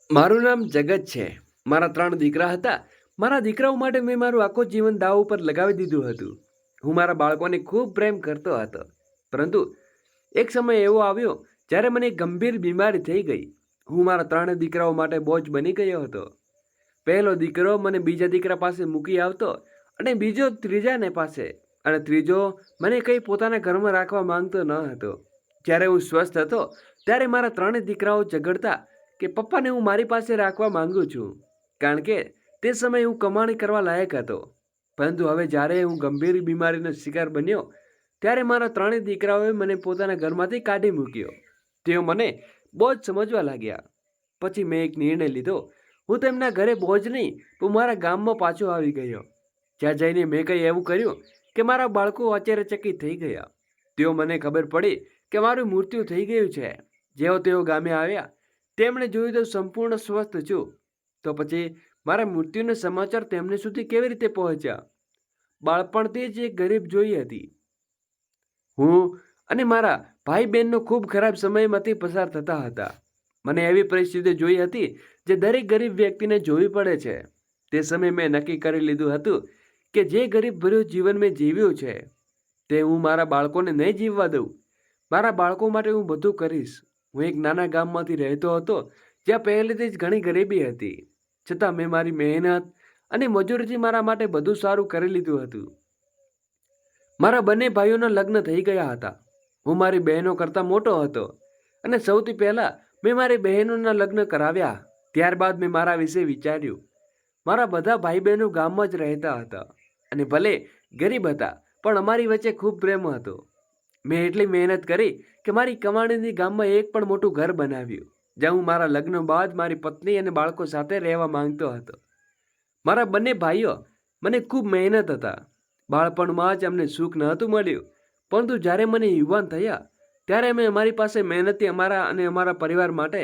મારું નામ જગત છે. મારા 3 દીકરા હતા. મારા દીકરાઓ માટે મેં મારું આખું જીવન દાવ ઉપર લગાવી દીધું હતું. હું મારા બાળકોને ખૂબ પ્રેમ કરતો હતો. પરંતુ એક સમય એવો આવ્યો જ્યારે મને એક ગંભીર બીમારી થઈ ગઈ. હું મારા 3 દીકરાઓ માટે બોજ બની ગયો હતો. પહેલો દીકરો મને બીજા દીકરા પાસે મૂકી આવતો અને બીજો ત્રીજાને પાસે અને ત્રીજો મને કંઈ પોતાના ઘરમાં રાખવા માંગતો ન હતો. જ્યારે હું સ્વસ્થ હતો ત્યારે મારા 3 દીકરાઓ ઝઘડતા કે પપ્પાને હું મારી પાસે રાખવા માંગુ છું, કારણ કે તે સમયે હું કમાણી કરવા લાયક હતો. પરંતુ હવે જ્યારે હું ગંભીર બીમારીનો શિકાર બન્યો ત્યારે મારા 3 દીકરાઓએ મને પોતાના ઘરમાંથી કાઢી મૂક્યો. તેઓ મને બોજ સમજવા લાગ્યા. પછી મેં એક નિર્ણય લીધો. હું તેમના ઘરે બોજ નહીં પણ મારા ગામમાં પાછો આવી ગયો. જ્યાં જઈને મેં કંઈ એવું કર્યું કે મારા બાળકો આશ્ચર્યચકિત થઈ ગયા. તેઓ મને ખબર પડી કે મારું મૃત્યુ થઈ ગયું છે. જેવો તેઓ ગામે આવ્યા તેમણે જોયું તો સંપૂર્ણ સ્વસ્થ છું. તો પછી મારા મૃત્યુના સમાચાર તેમને સુધી કેવી રીતે પહોંચ્યા? બાળપણથી જ એક ગરીબ જોઈ હતી. હું અને મારા ભાઈ બહેનનો ખૂબ ખરાબ સમયમાંથી પસાર થતા હતા. મને એવી પરિસ્થિતિ જોઈ હતી જે દરેક ગરીબ વ્યક્તિને જોવી પડે છે. તે સમયે મેં નક્કી કરી લીધું હતું કે જે ગરીબ ભર્યું જીવન મેં જીવ્યું છે તે હું મારા બાળકોને નહીં જીવવા દઉં. મારા બાળકો માટે હું બધું કરીશ. હું એક નાના ગામમાંથી રહેતો હતો જ્યાં પહેલેથી જ ઘણી ગરીબી હતી. છતાં મેં મારી મહેનત અને મજૂરીથી મારા માટે બધું સારું કરી લીધું હતું. મારા બંને ભાઈઓના લગ્ન થઈ ગયા હતા. હું મારી બહેનો કરતાં મોટો હતો અને સૌથી પહેલાં મેં મારી બહેનોના લગ્ન કરાવ્યા. ત્યારબાદ મેં મારા વિશે વિચાર્યું. મારા બધા ભાઈ બહેનો ગામમાં જ રહેતા હતા અને ભલે ગરીબ હતા પણ અમારી વચ્ચે ખૂબ પ્રેમ હતો. મેં એટલી મહેનત કરી કે મારી કમાણીથી ગામમાં એક પણ મોટું ઘર બનાવ્યું, જ્યાં હું મારા લગ્ન બાદ મારી પત્ની અને બાળકો સાથે રહેવા માંગતો હતો. મારા બંને ભાઈઓ મને ખૂબ મહેનત હતા. બાળપણમાં જ અમને સુખ નહોતું મળ્યું, પરંતુ જ્યારે મને યુવાન થયા ત્યારે અમે અમારી પાસે મહેનતથી અમારા અને અમારા પરિવાર માટે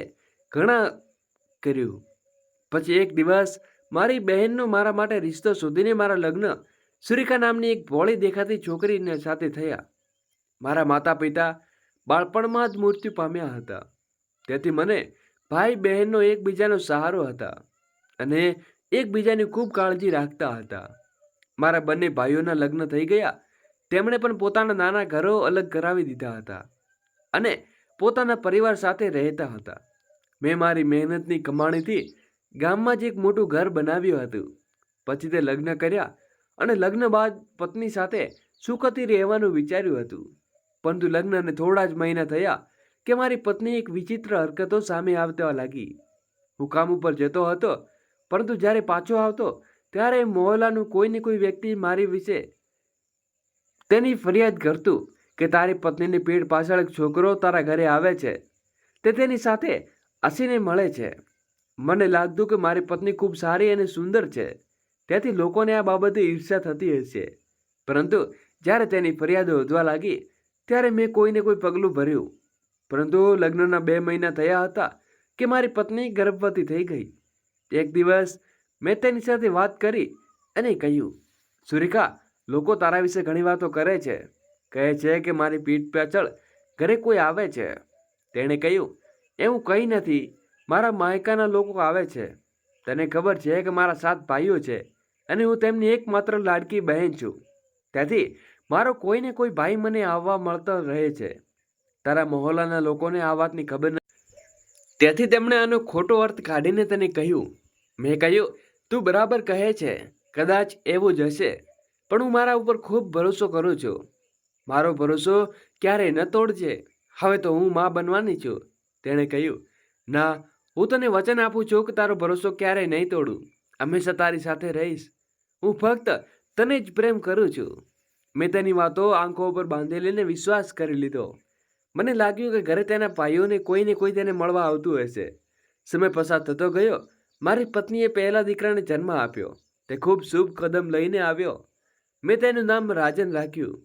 ઘણા કર્યું. પછી એક દિવસ મારી બહેનનો મારા માટે રિશ્તો શોધીને મારા લગ્ન સુરેખા નામની એક ભોળી દેખાતી છોકરીને સાથે થયા. મારા માતા પિતા બાળપણમાં જ મૃત્યુ પામ્યા હતા. તેથી મને ભાઈ બહેનનો એકબીજાનો સહારો હતા અને એકબીજાની ખૂબ કાળજી રાખતા હતા. મારા બંને ભાઈઓના લગ્ન થઈ ગયા. તેમણે પણ પોતાના નાના ઘરો અલગ કરાવી દીધા હતા અને પોતાના પરિવાર સાથે રહેતા હતા. મેં મારી મહેનતની કમાણીથી ગામમાં જ એક મોટું ઘર બનાવ્યું હતું. પછી તે લગ્ન કર્યા અને લગ્ન બાદ પત્ની સાથે સુખથી રહેવાનું વિચાર્યું હતું. પરંતુ લગ્નને થોડા જ મહિના થયા કે મારી પત્ની એક વિચિત્ર હરકતો સામે આવવા લાગી. હું કામ ઉપર જતો હતો, પરંતુ જ્યારે પાછો આવતો ત્યારે મોહલ્લાનું કોઈને કોઈ વ્યક્તિ મારી વિશે તેની ફરિયાદ કરતું કે તારી પત્નીની પીઠ પાછળ એક છોકરો તારા ઘરે આવે છે, તે તેની સાથે હસીને મળે છે. મને લાગતું કે મારી પત્ની ખૂબ સારી અને સુંદર છે, તેથી લોકોને આ બાબતે ઈર્ષ્યા થતી હશે. પરંતુ જ્યારે તેની ફરિયાદો વધવા લાગી ત્યારે મેં કોઈને કોઈ પગલું ભર્યું. પરંતુ લગ્નના 2 મહિના થયા હતા કે મારી પત્ની ગર્ભવતી થઈ ગઈ. એક દિવસ મેં તેની સાથે વાત કરી અને કહ્યું, સુરેખા, લોકો તારા વિશે ઘણી વાતો કરે છે. કહે છે કે મારી પીઠ પાછળ ઘરે કોઈ આવે છે. તેણે કહ્યું, એવું કંઈ નથી. મારા માયકાના લોકો આવે છે. તને ખબર છે કે મારા 7 ભાઈઓ છે અને હું તેમની એકમાત્ર લાડકી બહેન છું. તેથી મારો કોઈને કોઈ ભાઈ મને આવવા મળતો રહે છે. તારા મહોલ્લાના લોકોને આ વાતની ખબર નથી. તેથી તેમણે આનો ખોટો અર્થ કાઢીને તને કહ્યું. મેં કહ્યું, તું બરાબર કહે છે. કદાચ એવું જ હશે, પણ હું મારા ઉપર ખૂબ ભરોસો કરું છું. મારો ભરોસો ક્યારેય ન તોડજે. હવે તો હું માં બનવાની છું. તેણે કહ્યું, ના, હું તને વચન આપું છું કે તારો ભરોસો ક્યારેય નહીં તોડું. હંમેશા તારી સાથે રહીશ. હું ફક્ત તને જ પ્રેમ કરું છું. મેં તેની વાતો આંખો ઉપર બાંધેલીને વિશ્વાસ કરી લીધો. મને લાગ્યું કે ઘરે તેના ભાઈઓને કોઈને કોઈ તેને મળવા આવતું હશે. સમય પસાર થતો ગયો. મારી પત્નીએ પહેલા દીકરાને જન્મ આપ્યો. તે ખૂબ શુભ કદમ લઈને આવ્યો. મેં તેનું નામ રાજન રાખ્યું.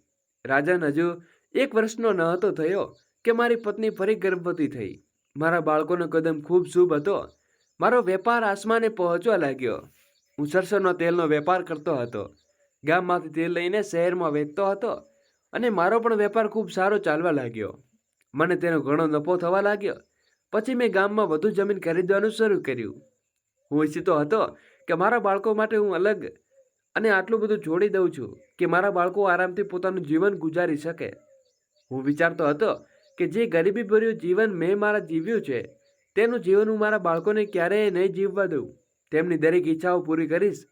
રાજન હજુ 1 વર્ષનો ન હતો થયો કે મારી પત્ની ફરી ગર્ભવતી થઈ. મારા બાળકોનો કદમ ખૂબ શુભ હતો. મારો વેપાર આસમાને પહોંચવા લાગ્યો. હું સરસવના તેલનો વેપાર કરતો હતો. ગામમાંથી તેલ લઈને શહેરમાં વેચતો હતો અને મારો પણ વેપાર ખૂબ સારો ચાલવા લાગ્યો. મને તેનો ઘણો નફો થવા લાગ્યો. પછી મેં ગામમાં વધુ જમીન ખરીદવાનું શરૂ કર્યું. હું ઈચ્છતો હતો કે મારા બાળકો માટે હું અલગ અને આટલું બધું છોડી દઉં છું કે મારા બાળકો આરામથી પોતાનું જીવન ગુજારી શકે. હું વિચારતો હતો કે જે ગરીબીભર્યું જીવન મેં મારા જીવ્યું છે તેનું જીવન હું મારા બાળકોને ક્યારેય નહીં જીવવા દઉં. તેમની દરેક ઈચ્છાઓ પૂરી કરીશ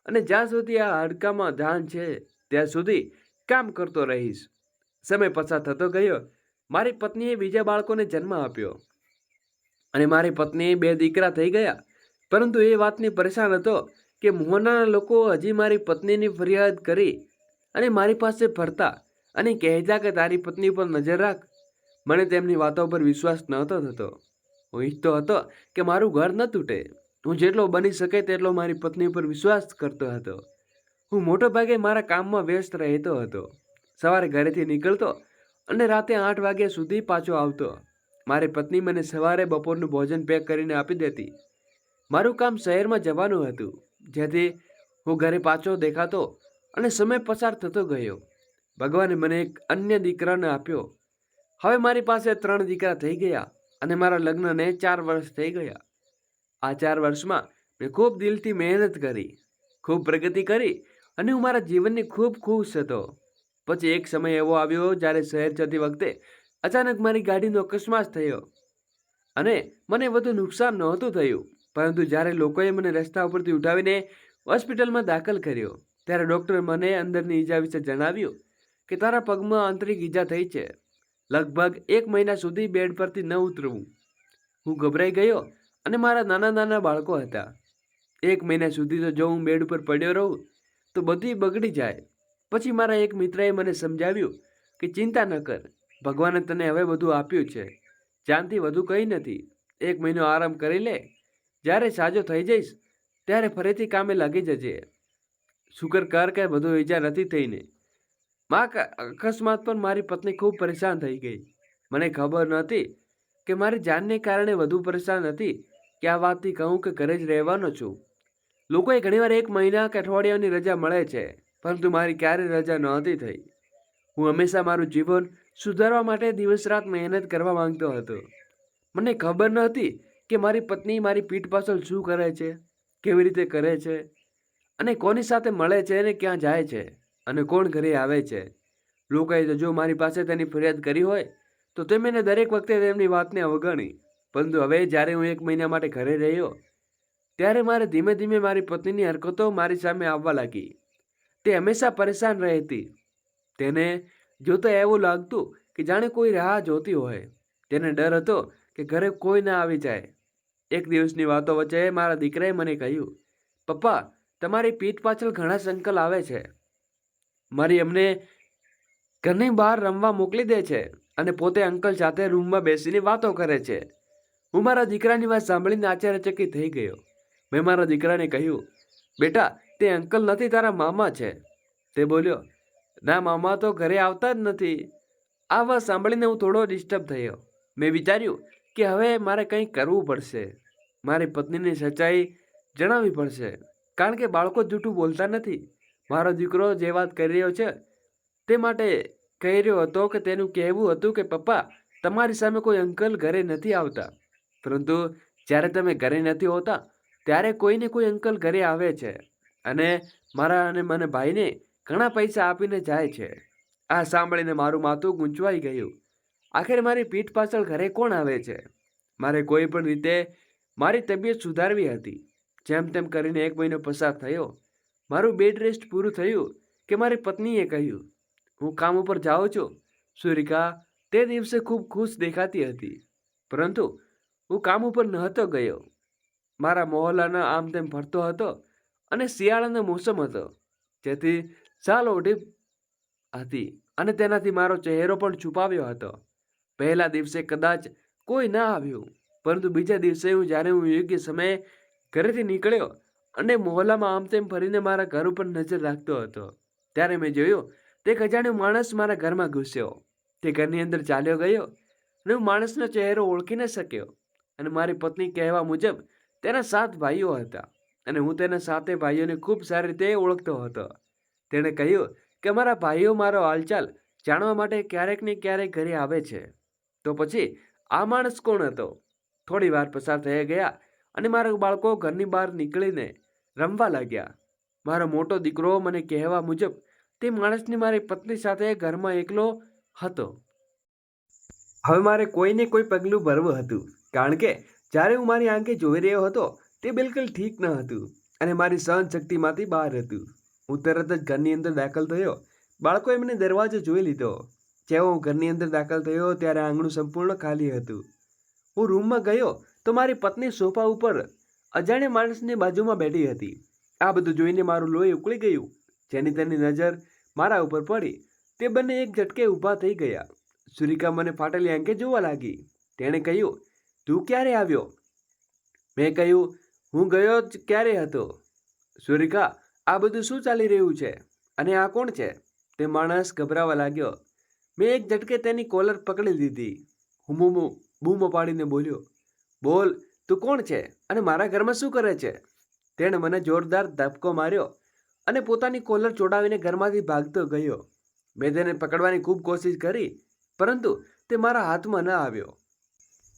અને જ્યાં સુધી આ હાડકામાં જાન છે ત્યાં સુધી કામ કરતો રહીશ. સમય પસાર થતો ગયો. મારી પત્નીએ બીજા બાળકોને જન્મ આપ્યો અને મારી પત્નીએ 2 દીકરા થઈ ગયા. પરંતુ એ વાતની પરેશાન હતો કે મોહલ્લાના લોકો હજી મારી પત્નીની ફરિયાદ કરી અને મારી પાસે ફરતા અને કહેતા કે તારી પત્ની પર નજર રાખ. મને તેમની વાતો પર વિશ્વાસ નહોતો થતો. હું ઈચ્છતો હતો કે મારું ઘર ન તૂટે. હું જેટલો બની શકે તેટલો મારી પત્ની પર વિશ્વાસ કરતો હતો. હું મોટે ભાગે મારા કામમાં વ્યસ્ત રહેતો હતો. સવારે ઘરેથી નીકળતો અને રાતે 8 વાગ્યા સુધી પાછો આવતો. મારી પત્ની મને સવારે બપોરનું ભોજન પેક કરીને આપી દેતી. મારું કામ શહેરમાં જવાનું હતું, જેથી હું ઘરે પાછો દેખાતો અને સમય પસાર થતો ગયો. ભગવાને મને એક અન્ય દીકરાને આપ્યો. હવે મારી પાસે 3 દીકરા થઈ ગયા અને મારા લગ્નને 4 વર્ષ થઈ ગયા. આ 4 વર્ષમાં મેં ખૂબ દિલથી મહેનત કરી, ખૂબ પ્રગતિ કરી અને હું મારા જીવનની ખૂબ ખુશ હતો. પછી એક સમય એવો આવ્યો જ્યારે શહેર જતી વખતે અચાનક મારી ગાડીનો અકસ્માત થયો અને મને વધુ નુકસાન નહોતું થયું. પરંતુ જ્યારે લોકોએ મને રસ્તા ઉપરથી ઉઠાવીને હોસ્પિટલમાં દાખલ કર્યો ત્યારે ડૉક્ટરે મને અંદરની ઈજા વિશે જણાવ્યું કે તારા પગમાં આંતરિક ઈજા થઈ છે. લગભગ 1 મહિના સુધી બેડ પરથી ન ઉતરવું. હું ગભરાઈ ગયો અને મારા નાના નાના બાળકો હતા. 1 મહિના સુધી તો જો હું બેડ ઉપર પડ્યો રહું તો બધું બગડી જાય. પછી મારા એક મિત્રએ મને સમજાવ્યું કે ચિંતા ન કર, ભગવાને તને હવે બધું આપ્યું છે, જાનથી વધુ કંઈ નથી. 1 મહિનો આરામ કરી લે, જ્યારે સાજો થઈ જઈશ ત્યારે ફરીથી કામે લાગી જજે. શુકર કર કે બધું ઈજા નથી થઈને. અકસ્માત પર મારી પત્ની ખૂબ પરેશાન થઈ ગઈ. મને ખબર નહોતી કે મારી જાનને કારણે વધુ પરેશાન હતી કે આ વાતથી કહું કે ઘરે જ રહેવાનો છું. લોકોએ ઘણીવાર 1 મહિના કે અઠવાડિયાની રજા મળે છે, પરંતુ મારી ક્યારેય રજા નહોતી થઈ. હું હંમેશા મારું જીવન સુધારવા માટે દિવસ રાત મહેનત કરવા માંગતો હતો. મને ખબર નહોતી કે મારી પત્ની મારી પીઠ પાછળ શું કરે છે, કેવી રીતે કરે છે અને કોની સાથે મળે છે અને ક્યાં જાય છે અને કોણ ઘરે આવે છે. લોકોએ તો જો મારી પાસે તેની ફરિયાદ કરી હોય તો તે મેં દરેક વખતે તેમની વાતને અવગણી. પરંતુ હવે જ્યારે હું 1 મહિના માટે ઘરે રહ્યો ત્યારે મારે ધીમે ધીમે મારી પત્નીની હરકતો મારી સામે આવવા લાગી. તે હંમેશા પરેશાન રહેતી. તેને જોતા એવું લાગતું કે જાણે કોઈ રાહ જોતી હોય. તેને ડર હતો કે ઘરે કોઈ ના આવી જાય. એક દિવસની વાતો વચ્ચે મારા દીકરાએ મને કહ્યું, પપ્પા, તમારી પીઠ પાછળ ઘણા સંકલ આવે છે. મારી અમને ઘરની બહાર રમવા મોકલી દે છે અને પોતે અંકલ સાથે રૂમમાં બેસીને વાતો કરે છે. હું મારા દીકરાની વાત સાંભળીને આશ્ચર્યચકિત થઈ ગયો. મેં મારા દીકરાને કહ્યું, બેટા, તે અંકલ નથી, તારા મામા છે. તે બોલ્યો, ના, મામા તો ઘરે આવતા જ નથી. આ વાત સાંભળીને હું થોડો ડિસ્ટર્બ થયો. મેં વિચાર્યું કે હવે મારે કંઈક કરવું પડશે. મારી પત્નીની સચ્ચાઈ જણાવવી પડશે, કારણ કે બાળકો જૂઠું બોલતા નથી. મારો દીકરો જે વાત કરી રહ્યો છે તે માટે કહી રહ્યો હતો કે તેનું કહેવું હતું કે પપ્પા, તમારી સામે કોઈ અંકલ ઘરે નથી આવતા, પરંતુ જ્યારે તમે ઘરે નથી હોતા ત્યારે કોઈને કોઈ અંકલ ઘરે આવે છે અને મારા અને મને ભાઈને ઘણા પૈસા આપીને જાય છે. આ સાંભળીને મારું માથું ગૂંચવાઈ ગયું. આખરે મારી પીઠ પાછળ ઘરે કોણ આવે છે? મારે કોઈ પણ રીતે મારી તબિયત સુધારવી હતી. જેમ તેમ કરીને 1 મહિનો પસાર થયો. મારું બેડ રેસ્ટ પૂરું થયું કે મારી પત્નીએ કહ્યું, હું કામ ઉપર જાઉં છું. સુરિકા તે દિવસે ખૂબ ખુશ દેખાતી હતી, પરંતુ હું કામ ઉપર નહોતો ગયો. મારા મોહલ્લાના આમ તેમ ફરતો હતો અને શિયાળાનો મોસમ હતો, જેથી શાલ ઓઢી હતી અને તેનાથી મારો ચહેરો પણ છુપાવ્યો હતો. પહેલા દિવસે કદાચ કોઈ ના આવ્યું, પરંતુ બીજા દિવસે જ્યારે હું યોગ્ય સમયે ઘરેથી નીકળ્યો અને મોહલ્લામાં આમ તેમ ફરીને મારા ઘર ઉપર નજર રાખતો હતો, ત્યારે મેં જોયું તે એક અજાણ્યો માણસ મારા ઘરમાં ઘૂસ્યો. તે ઘરની અંદર ચાલ્યો ગયો અને હું માણસનો ચહેરો ઓળખી ન શક્યો. અને મારી પત્ની કહેવા મુજબ તેના 7 ભાઈઓ હતા અને હું તેના 7 ભાઈઓને ખૂબ સારી રીતે ઓળખતો હતો. તેણે કહ્યું કે મારા ભાઈઓ મારો હાલચાલ જાણવા માટે ક્યારેક ને ક્યારેક ઘરે આવે છે. તો પછી આ માણસ કોણ હતો? થોડી વાર પસાર થઈ ગયા અને મારા બાળકો ઘરની બહાર નીકળીને રમવા લાગ્યા. મારો મોટો દીકરો મને કહેવા મુજબ તે માણસની મારી પત્ની સાથે ઘરમાં એકલો હતો. હવે મારે કોઈને કોઈ પગલું ભરવું હતું, કારણ કે જ્યારે હું મારી આંખે જોઈ રહ્યો હતો તે બિલકુલ ઠીક ન હતું અને મારી સહનશક્તિમાંથી બહાર હતું. હું તરત જ ઘરની અંદર દાખલ થયો. બાળકોએ મને દરવાજો જોઈ લીધો. જેવો હું ઘરની અંદર દાખલ થયો ત્યારે આંગણું સંપૂર્ણ ખાલી હતું. હું રૂમમાં ગયો તો મારી પત્ની સોફા ઉપર અજાણ્યા માણસની બાજુમાં બેઠી હતી. આ બધું જોઈને મારું લોહી ઉકળી ગયું. જેની તેની નજર મારા ઉપર પડી તે બંને એક ઝટકે ઊભા થઈ ગયા. સુરિકા મને ફાટેલી આંખે જોવા લાગી. તેણે કહ્યું, તું ક્યારે આવ્યો? મેં કહ્યું, હું ગયો જ ક્યારે હતો. સુરિકા, આ બધું શું ચાલી રહ્યું છે અને આ કોણ છે? તે માણસ ગભરાવા લાગ્યો. મેં એક ઝટકે તેની કોલર પકડી લીધી. હું બૂમો પાડીને બોલ્યો, બોલ, તું કોણ છે અને મારા ઘરમાં શું કરે છે? તેણે મને જોરદાર ધક્કો માર્યો અને પોતાની કોલર ચોડાવીને ઘરમાંથી ભાગતો ગયો. મેં તેને પકડવાની ખૂબ કોશિશ કરી, પરંતુ તે મારા હાથમાં ન આવ્યો.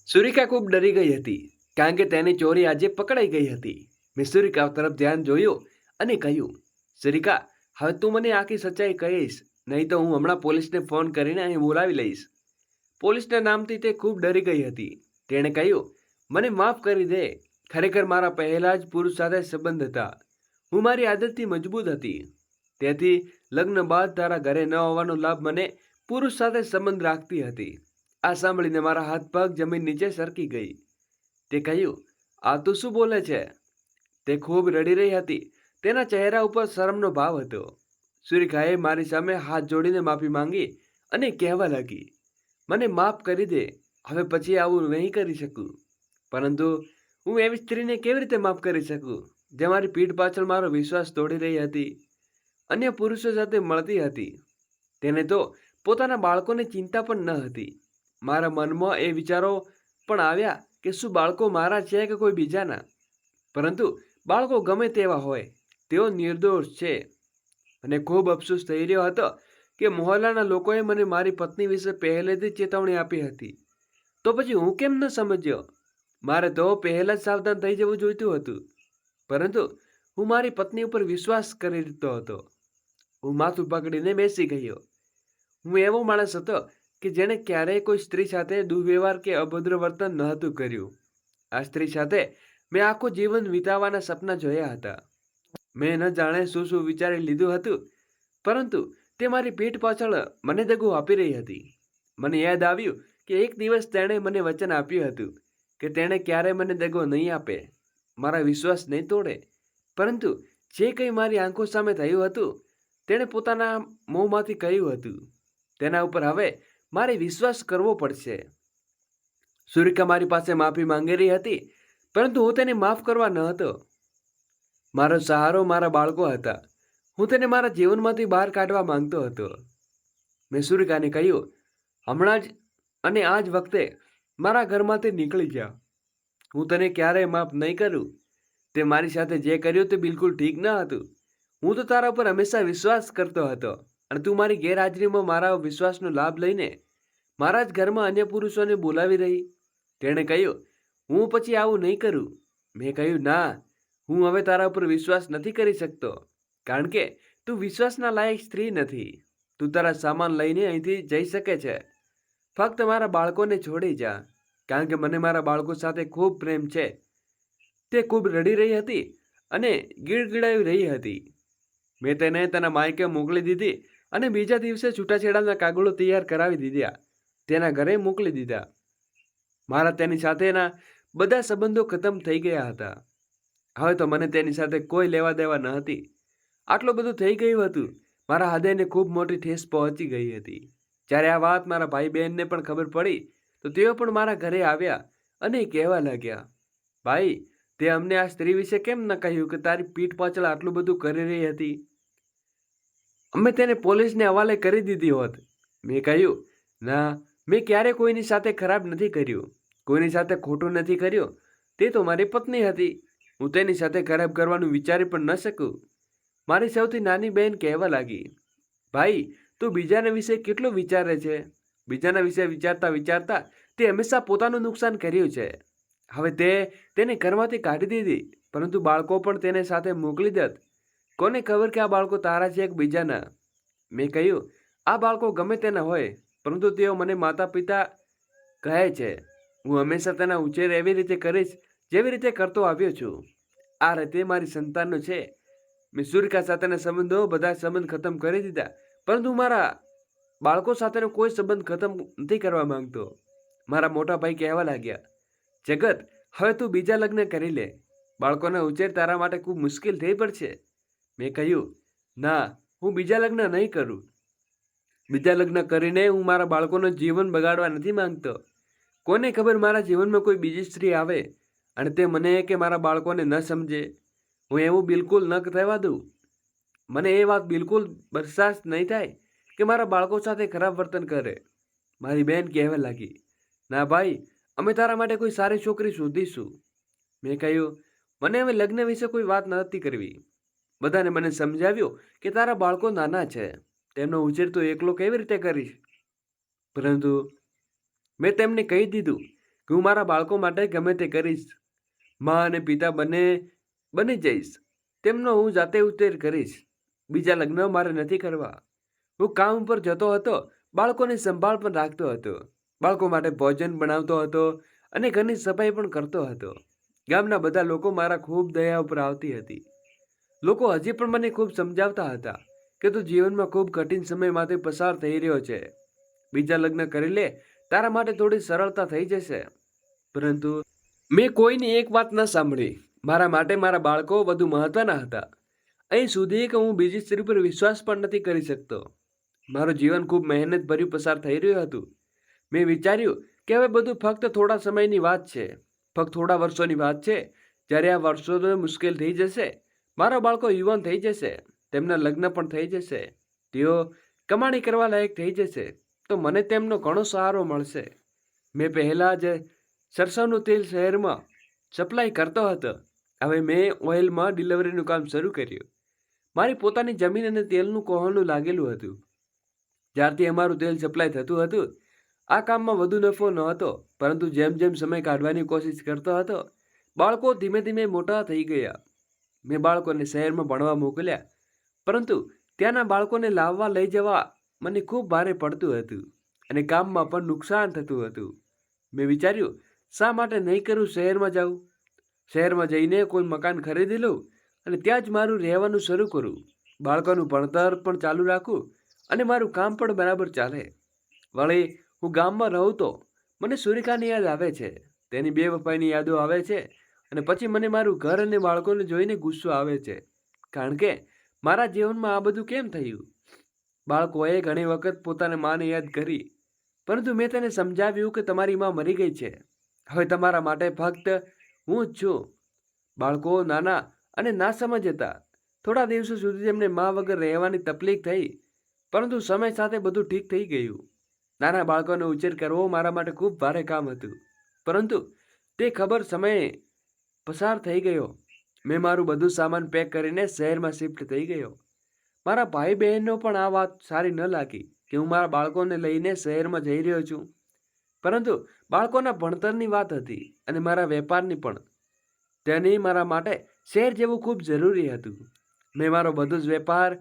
સુરિકા ખૂબ ડરી ગઈ હતી, કારણ કે તેની ચોરી આજે પકડાઈ ગઈ હતી. મેં સુરિકા તરફ ધ્યાન જોયું અને કહ્યું, સુરિકા, હવે તું મને આખી સચ્ચાઈ કહીશ, નહીં તો હું હમણાં પોલીસને ફોન કરીને અહીં બોલાવી લઈશ. પોલીસના નામથી તે ખૂબ ડરી ગઈ હતી. તેણે કહ્યું, મને માફ કરી દે. ખરેખર મારા પહેલા જ પુરુષ સાથે સંબંધ હતા. હું મારી આદતથી મજબૂત હતી. તેથી લગ્ન બાદ તારા ઘરે ન હોવાનો લાભ મને પુરુષ સાથે સંબંધ રાખતી હતી. આ સાંભળીને મારા હાથ પગ જમીન નીચે સરકી ગઈ. તે કહ્યું, આ તું શું બોલે છે? તે ખૂબ રડી રહી હતી. તેના ચહેરા ઉપર શરમનો ભાવ હતો. સુરિકાએ મારી સામે હાથ જોડીને માફી માંગી અને કહેવા લાગી, મને માફ કરી દે. હવે પછી આવું નહીં કરી શકું. પરંતુ હું એવી સ્ત્રીને કેવી રીતે માફ કરી શકું જે મારી પીઠ પાછળ મારો વિશ્વાસ તોડી રહી હતી, અન્ય પુરુષો સાથે મળતી હતી? તેને તો પોતાના બાળકોની ચિંતા પણ ન હતી. મારા મનમાં એ વિચારો પણ આવ્યા કે શું બાળકો મારા છે કે કોઈ બીજાના? પરંતુ બાળકો ગમે તેવા હોય, તેઓ નિર્દોષ છે. અને ખૂબ અફસોસ થઈ રહ્યો હતો કે મોહલ્લાના લોકોએ મને મારી પત્ની વિશે પહેલેથી ચેતવણી આપી હતી. તો પછી હું કેમ ન સમજ્યો? મારે તો પહેલા જ સાવધાન થઈ જવું જોઈતું હતું. પરંતુ હું મારી પત્ની ઉપર વિશ્વાસ કરી લીધો હતો. હું માથું પકડીને બેસી ગયો. હું એવો માણસ હતો કે જેણે ક્યારેય કોઈ સ્ત્રી સાથે દુર્વ્યવહાર કે અભદ્ર વર્તન ન હતું કર્યું. આ સ્ત્રી સાથે મેં આખું જીવન વિતાવવાના સપના જોયા હતા. મેં ન જાણે શું શું વિચારી લીધું હતું, પરંતુ તે મારી પીઠ પાછળ મને દગો આપી રહી હતી. મને યાદ આવ્યું કે એક દિવસ તેણે મને વચન આપ્યું હતું કે તેણે ક્યારેય મને દગો નહીં આપે, મારા વિશ્વાસ નહીં તોડે. પરંતુ જે કંઈ મારી આંખો સામે થયું હતું, તેણે પોતાના મોંમાંથી કહ્યું હતું. તેના ઉપર હવે મારે વિશ્વાસ કરવો પડશે. સુરિકા મારી પાસે માફી માંગી રહી હતી, પરંતુ હું તેને માફ કરવા ન હતો. મારો સહારો મારા બાળકો હતા. હું તેને મારા જીવનમાંથી બહાર કાઢવા માંગતો હતો. મેં સુરિકાને કહ્યું, હમણાં જ અને આ જ વખતે મારા ઘરમાંથી નીકળી જા. હું તને ક્યારેય માફ નહીં કરું. તે મારી સાથે જે કર્યું તે બિલકુલ ઠીક ન હતું. હું તો તારા ઉપર હંમેશા વિશ્વાસ કરતો હતો અને તું મારી ગેરહાજરીમાં મારા વિશ્વાસનો લાભ લઈને મારા જ ઘરમાં અન્ય પુરુષોને બોલાવી રહી. તેણે કહ્યું, હું પછી આવું નહીં કરું. મેં કહ્યું, ના, હું હવે તારા ઉપર વિશ્વાસ નથી કરી શકતો, કારણ કે તું વિશ્વાસના લાયક સ્ત્રી નથી. તું તારા સામાન લઈને અહીંથી જઈ શકે છે. ફક્ત મારા બાળકોને છોડી જા, કારણ કે મને મારા બાળકો સાથે ખૂબ પ્રેમ છે. તે ખૂબ રડી રહી હતી અને ગીડગીડાવી રહી હતી. મેં તેને તેના માયકે મોકલી દીધી અને બીજા દિવસે છૂટાછેડાના કાગળો તૈયાર કરાવી દીધા. તેના ઘરે મોકલી દીધા. મારા તેની સાથેના બધા સંબંધો ખતમ થઈ ગયા હતા. હવે તો મને તેની સાથે કોઈ લેવા દેવા ન હતી. આટલું બધું થઈ ગયું હતું. મારા હૃદયને ખૂબ મોટી ઠેસ પહોંચી ગઈ હતી. જ્યારે આ વાત મારા ભાઈ બહેનને પણ ખબર પડી તો તેઓ પણ મારા ઘરે આવ્યા અને કહેવા લાગ્યા, ભાઈ, તે અમને આ સ્ત્રી વિશે કેમ ન કહ્યું કે તારી પીઠ પાછળ આટલું બધું કરી રહી હતી? અમે તેને પોલીસને હવાલે કરી દીધી હોત. મેં કહ્યું, ના, મેં ક્યારે કોઈની સાથે ખરાબ નથી કર્યું, કોઈની સાથે ખોટું નથી કર્યું. તે તો મારી પત્ની હતી. હું તેની સાથે ખરાબ કરવાનું વિચારી પણ ન શકું. મારી સૌથી નાની બહેન કહેવા લાગી, ભાઈ, તું બીજાના વિશે કેટલું વિચારે છે? બીજાના વિશે વિચારતા વિચારતા તે હંમેશા પોતાનું નુકસાન કર્યું છે. હવે તેને ઘરમાંથી કાઢી દીધી, પરંતુ બાળકો પણ તેને સાથે મોકલી દેત. કોને ખબર કે આ બાળકો તારા છે એક બીજાના. મેં કહ્યું, આ બાળકો ગમે તેના હોય, પરંતુ તેઓ મને માતા પિતા કહે છે. હું હંમેશા તેના ઉછેર એવી રીતે કરીશ જેવી રીતે કરતો આવ્યો છું. આ રીતે મારી સંતાનનો છે. મેં સુરકા સાથેના સંબંધો બધા સંબંધ ખતમ કરી દીધા, પરંતુ મારા બાળકો સાથેનો કોઈ સંબંધ ખતમ નથી કરવા માંગતો. મારા મોટા ભાઈ કહેવા લાગ્યા, જગત, હવે તું બીજા લગ્ન કરી લે. બાળકોના ઉછેર તારા માટે ખૂબ મુશ્કેલ થઈ પડશે. મેં કહ્યું, ના, હું બીજા લગ્ન નહીં કરું. બીજા લગ્ન કરીને હું મારા બાળકોનું જીવન બગાડવા નથી માંગતો. કોને ખબર મારા જીવનમાં કોઈ બીજી સ્ત્રી આવે અને તે મને કે મારા બાળકોને ન સમજે. હું એવું બિલકુલ ન થવા દઉં. મને એ વાત બિલકુલ બરદાસ્ત નહીં થાય કે મારા બાળકો સાથે ખરાબ વર્તન કરે. મારી બહેન કહેવા લાગી, ના ભાઈ, અમે તારા માટે કોઈ સારી છોકરી શોધીશું. મેં કહ્યું, મને હવે લગ્ન વિશે કોઈ વાત નથી કરવી. બધાને મને સમજાવ્યું કે તારા બાળકો નાના છે, તેમનો ઉછેર તો એકલો કેવી રીતે કરીશ. પરંતુ મેં તેમને કહી દીધું કે હું મારા બાળકો માટે ગમે તે કરીશ. મા અને પિતા બની જઈશ. તેમનો હું જાતે ઉછેર કરીશ. બીજા લગ્ન મારે નથી કરવા. હું કામ ઉપર જતો હતો, બાળકોની સંભાળ પણ રાખતો હતો, બાળકો માટે ભોજન બનાવતો હતો અને ઘરની સફાઈ પણ કરતો હતો. ગામના બધા લોકો મારા ખૂબ દયા ઉપર આવતી હતી. લોકો હજી પણ મને ખૂબ સમજાવતા હતા કે તું જીવનમાં ખૂબ કઠિન સમયમાંથી પસાર થઈ રહ્યો છે. બીજા લગ્ન કરી લે, તારા માટે થોડી સરળતા થઈ જશે. પરંતુ મેં કોઈની એક વાત ન સાંભળી. મારા માટે મારા બાળકો વધુ મહત્વના હતા. અહીં સુધી કે હું બીજી સ્ત્રી પર વિશ્વાસ પણ નથી કરી શકતો. મારું જીવન ખૂબ મહેનત ભર્યું પસાર થઈ રહ્યું હતું. મેં વિચાર્યું કે હવે બધું ફક્ત થોડા સમયની વાત છે, ફક્ત થોડા વર્ષોની વાત છે. જ્યારે આ વર્ષો મુશ્કેલ થઈ જશે, મારા બાળકો યુવાન થઈ જશે, તેમના લગ્ન પણ થઈ જશે, તેઓ કમાણી કરવા લાયક થઈ જશે, તો મને તેમનો ઘણો સહારો મળશે. મેં પહેલાં જ સરસવનું તેલ શહેરમાં સપ્લાય કરતો હતો. હવે મેં ઓઇલમાં ડિલિવરીનું કામ શરૂ કર્યું. મારી પોતાની જમીન અને તેલનું કહોનું લાગેલું હતું. જ્યારથી અમારું તેલ સપ્લાય થતું હતું, આ કામમાં વધુ નફો નહોતો, પરંતુ જેમ જેમ સમય કાઢવાની કોશિશ કરતો હતો, બાળકો ધીમે ધીમે મોટા થઈ ગયા. મેં બાળકોને શહેરમાં ભણવા મોકલ્યા, પરંતુ ત્યાંના બાળકોને લાવવા લઈ જવા મને ખૂબ ભારે પડતું હતું અને કામમાં પણ નુકસાન થતું હતું. મેં વિચાર્યું, શા માટે નહીં કરું શહેરમાં જાઉં. શહેરમાં જઈને કોઈ મકાન ખરીદી લઉં અને ત્યાં જ મારું રહેવાનું શરૂ કરું. બાળકોનું ભણતર પણ ચાલુ રાખું અને મારું કામ પણ બરાબર ચાલે. વળી હું ગામમાં રહું તો મને સુરેખાની યાદ આવે છે, તેની બેવફાઈની યાદો આવે છે અને પછી મને મારું ઘર અને બાળકોને જોઈને ગુસ્સો આવે છે. કારણ કે મારા જીવનમાં આ બધું કેમ થયું. બાળકોએ ઘણી વખત પોતાની માને યાદ કરી, પરંતુ મેં તેને સમજાવ્યું કે તમારી માં મરી ગઈ છે. હવે તમારા માટે ફક્ત હું જ છું. બાળકો નાના અને નાસમજ હતા. થોડા દિવસો સુધી તેમને મા વગર રહેવાની તકલીફ થઈ, પરંતુ સમય સાથે બધું ઠીક થઈ ગયું. નાના બાળકોનો ઉછેર કરવો મારા માટે ખૂબ ભારે કામ હતું, પરંતુ તે ખબર સમય પસાર થઈ ગયો. મેં મારું બધું સામાન પેક કરીને શહેરમાં શિફ્ટ થઈ ગયો. મારા ભાઈ બહેનનો પણ આ વાત સારી ન લાગી કે હું મારા બાળકોને લઈને શહેરમાં જઈ રહ્યો છું. પરંતુ બાળકોના ભણતરની વાત હતી અને મારા વેપારની પણ. તેની મારા માટે શહેર જેવું ખૂબ જરૂરી હતું. મેં મારો બધો જ વેપાર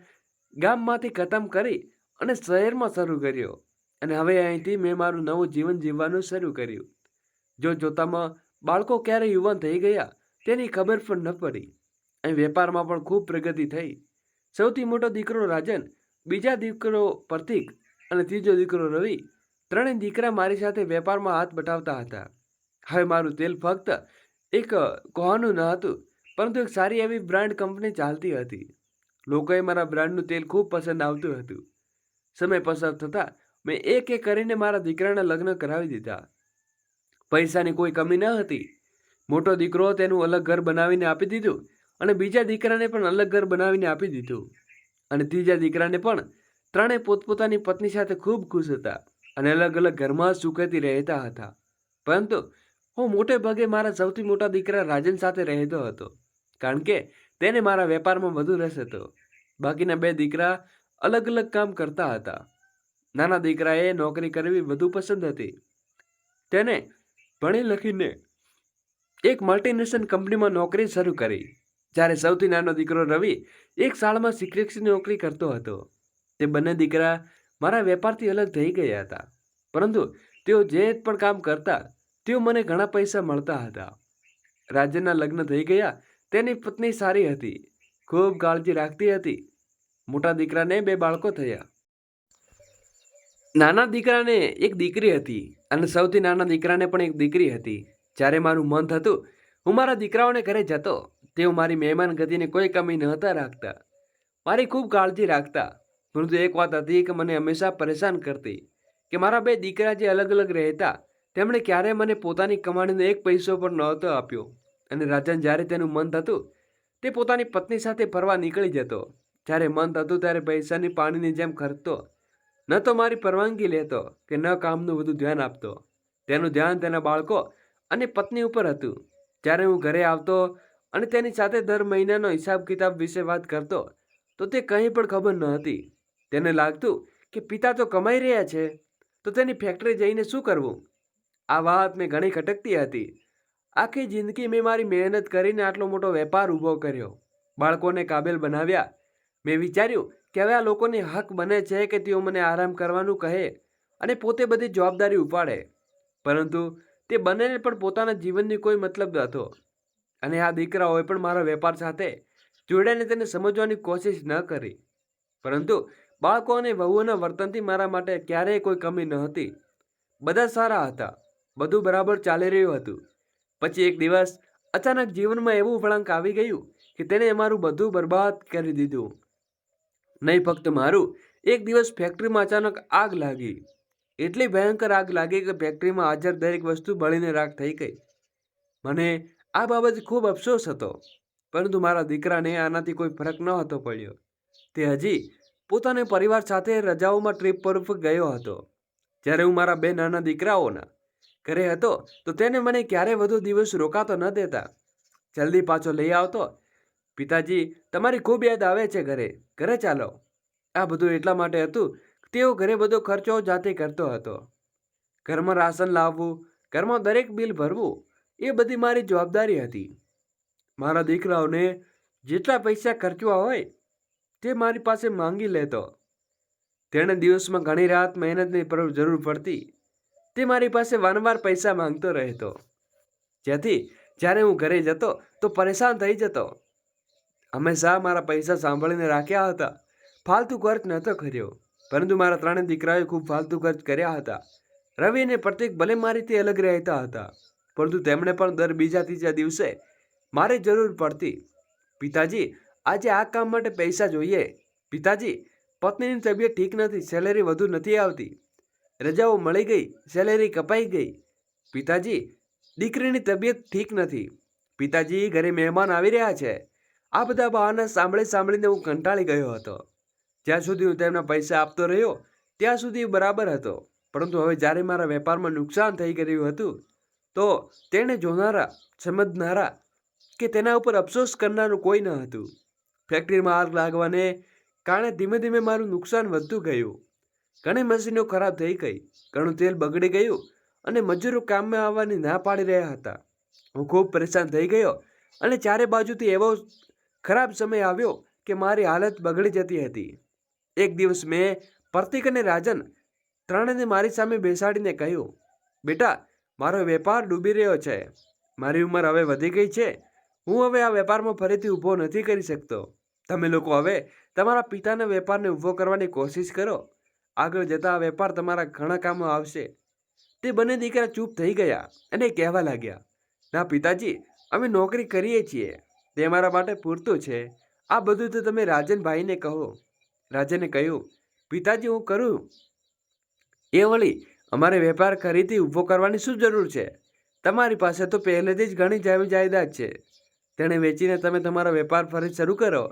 ગામમાંથી ખતમ કરી અને શહેરમાં શરૂ કર્યો અને હવે અહીંથી મેં મારું નવું જીવન જીવવાનું શરૂ કર્યું. જોતામાં બાળકો ક્યારે યુવાન થઈ ગયા તેની ખબર પણ ન પડી. અહીં વેપારમાં પણ ખૂબ પ્રગતિ થઈ. સૌથી મોટો દીકરો રાજન, બીજા દીકરો પ્રતીક અને ત્રીજો દીકરો રવિ, ત્રણેય દીકરા મારી સાથે વેપારમાં હાથ બટાવતા હતા. હવે મારું તેલ ફક્ત એક કહોનું ન હતું, પરંતુ એક સારી એવી બ્રાન્ડ કંપની ચાલતી હતી. લોકોએ મારા બ્રાન્ડનું તેલ ખૂબ પસંદ આવતું હતું. સમય પસાર થતાં મેં એક એક કરીને મારા દીકરાના લગ્ન કરાવી દીધા. પૈસાની કોઈ કમી ન હતી. મોટો દીકરો તેનું અલગ ઘર બનાવીને આપી દીધું અને બીજા દીકરાને પણ અલગ ઘર બનાવીને આપી દીધું અને ત્રીજા દીકરાને પણ. ત્રણેય પોતપોતાની પત્ની સાથે ખૂબ ખુશ હતા અને અલગ અલગ ઘરમાં સુખેથી રહેતા હતા. પરંતુ હું મોટે ભાગે મારા સૌથી મોટા દીકરા રાજન સાથે રહેતો હતો, કારણ કે તેને મારા વેપારમાં વધુ રસ હતો. બાકીના બે દીકરા અલગ અલગ કામ કરતા હતા. નાના દીકરાએ નોકરી કરવી વધુ પસંદ હતી. તેને ભણી લખીને એક મલ્ટીનેશનલ કંપનીમાં નોકરી શરૂ કરી. જ્યારે સૌથી નાનો દીકરો રવિ એક શાળામાં શિક્ષકની નોકરી કરતો હતો. તે બંને દીકરા મારા વેપારથી અલગ થઈ ગયા હતા, પરંતુ તેઓ જે પણ કામ કરતા તેઓ મને ઘણા પૈસા મળતા હતા. રાજનના લગ્ન થઈ ગયા. તેની પત્ની સારી હતી, ખૂબ કાળજી રાખતી હતી. મોટા દીકરાને 2 બાળકો થયા. નાના દીકરાને એક દીકરી હતી અને સૌથી નાના દીકરાને પણ એક દીકરી હતી. જ્યારે મારું મન થતું હું મારા દીકરાઓને ઘરે જતો, તેઓ મારી મહેમાન ગતિને કોઈ કમી નહોતા રાખતા, મારી ખૂબ કાળજી રાખતા. પરંતુ એક વાત હતી કે મને હંમેશા પરેશાન કરતી કે મારા 2 દીકરા જે અલગ અલગ રહેતા તેમણે ક્યારેય મને પોતાની કમાણીનો 1 પૈસો પણ નહોતો આપ્યો. અને રાજન જ્યારે તેનું મન થતું તે પોતાની પત્ની સાથે ફરવા નીકળી જતો. જ્યારે મન થતું ત્યારે પૈસાની પાણીની જેમ ખર્ચતો. ન તો મારી પરવાનગી લેતો કે ન કામનું વધુ ધ્યાન આપતો. તેનું ધ્યાન તેના બાળકો અને પત્ની ઉપર હતું. જ્યારે હું ઘરે આવતો અને તેની સાથે દર મહિનાનો હિસાબ કિતાબ વિશે વાત કરતો તો તે કંઈ પણ ખબર ન હતી. તેને લાગતું કે પિતા તો કમાઈ રહ્યા છે તો તેની ફેક્ટરી જઈને શું કરવું. આ વાત મેં ઘણી ખટકતી હતી. આખી જિંદગી મેં મારી મહેનત કરીને આટલો મોટો વેપાર ઊભો કર્યો, બાળકોને કાબેલ બનાવ્યા. મેં વિચાર્યું કે હવે આ લોકોને હક બને છે કે તેઓ મને આરામ કરવાનું કહે અને પોતે બધી જવાબદારી ઉપાડે. પરંતુ તે બંનેને પણ પોતાના જીવનની કોઈ મતલબ હતો અને આ દીકરાઓએ પણ મારા વેપાર સાથે જોડાઈને તેને સમજવાની કોશિશ ન કરી. પરંતુ બાળકો અને વહુઓના વર્તનથી મારા માટે ક્યારેય કોઈ કમી ન હતી. બધા સારા હતા, બધું બરાબર ચાલી રહ્યું હતું. પછી એક દિવસ અચાનક જીવનમાં એવું વળાંક આવી ગયું કે તેણે અમારું બધું બરબાદ કરી દીધું. નહીં ફક્ત મારું, એક દિવસ ફેક્ટરીમાં અચાનક આગ લાગી. એટલી ભયંકર આગ લાગી કે ફેક્ટરીમાં હાજર દરેક વસ્તુ બળીને રાખ થઈ ગઈ. મને આ બાબતે ખૂબ અફસોસ હતો, પરંતુ મારા દીકરાને આનાથી કોઈ ફરક ન હતો પડ્યો. તે હજી પોતાના પરિવાર સાથે રજાઓમાં ટ્રીપ પર ગયો હતો. જ્યારે હું મારા 2 નાના દીકરાઓના ઘરે હતો તો તેને મને ક્યારેય વધુ દિવસ રોકાતો ન દેતા. જલ્દી પાછો લઈ આવતો. પિતાજી, તમારી ખૂબ યાદ આવે છે, ઘરે ચાલો. આ બધું એટલા માટે હતું કે તેઓ ઘરે બધો ખર્ચો જાતે કરતો હતો. ઘરમાં રાશન લાવવું, ઘરમાં દરેક બિલ ભરવું એ બધી મારી જવાબદારી હતી. મારા દીકરાઓને જેટલા પૈસા ખર્ચવા હોય તે મારી પાસે માંગી લેતો. તેણે દિવસમાં ઘણી રાત મહેનતની જરૂર પડતી. તે મારી પાસે વારંવાર પૈસા માંગતો રહેતો, જેથી જ્યારે હું ઘરે જતો તો પરેશાન થઈ જતો. હંમેશા મારા પૈસા સાંભળીને રાખ્યા હતા, ફાલતુ ખર્ચ નહોતો કર્યો. પરંતુ મારા 3 દીકરાઓએ ખૂબ ફાલતુ ખર્ચ કર્યા હતા. રવિ અને પ્રતીક ભલે મારીથી અલગ રહેતા હતા, પરંતુ તેમણે પણ દર બીજા ત્રીજા દિવસે મારી જરૂર પડતી. પિતાજી, આજે આ કામ માટે પૈસા જોઈએ. પિતાજી, પત્નીની તબિયત ઠીક નથી, સેલેરી વધુ નથી આવતી. રજાઓ મળી ગઈ, સેલેરી કપાઈ ગઈ. પિતાજી, દીકરીની તબિયત ઠીક નથી. પિતાજી, ઘરે મહેમાન આવી રહ્યા છે. આ બધા બહાના સાંભળીને હું કંટાળી ગયો હતો. જ્યાં સુધી હું તેમના પૈસા આપતો રહ્યો ત્યાં સુધી બરાબર હતો, પરંતુ હવે જ્યારે મારા વેપારમાં નુકસાન થઈ ગયું હતું તો તેને જોનારા, સમજનારા કે તેના ઉપર અફસોસ કરનારું કોઈ ન હતું. ફેક્ટરીમાં આગ લાગવાને કારણે ધીમે ધીમે મારું નુકસાન વધતું ગયું. ઘણી મશીનો ખરાબ થઈ ગઈ, ઘણું તેલ બગડી ગયું અને મજૂરો કામમાં આવવાની ના પાડી રહ્યા હતા. હું ખૂબ પરેશાન થઈ ગયો અને ચારે બાજુથી એવો ખરાબ સમય આવ્યો કે મારી હાલત બગડી જતી હતી. એક દિવસ મેં પ્રતીક અને રાજન ત્રણેયને મારી સામે બેસાડીને કહ્યું, બેટા, મારો વેપાર ડૂબી રહ્યો છે. મારી ઉંમર હવે વધી ગઈ છે. હું હવે આ વેપારમાં ફરીથી ઊભો નથી કરી શકતો. તમે લોકો હવે તમારા પિતાના વેપારને ઊભો કરવાની કોશિશ કરો. આગળ જતા આ વેપાર તમારા ઘણા કામમાં આવશે. તે બંને દીકરા ચૂપ થઈ ગયા અને કહેવા લાગ્યા, ના પિતાજી, અમે નોકરી કરીએ છીએ, તે મારા માટે પૂરતું છે. આ બધું તો તમે રાજનભાઈને કહો. રાજને કહ્યું, પિતાજી, હું કરું. એ વળી અમારે વેપાર ફરીથી ઊભો કરવાની શું જરૂર છે? તમારી પાસે તો પહેલેથી જ ઘણી જમીન જાયદાદ છે. તેને વેચીને તમે તમારો વેપાર ફરી શરૂ કરો.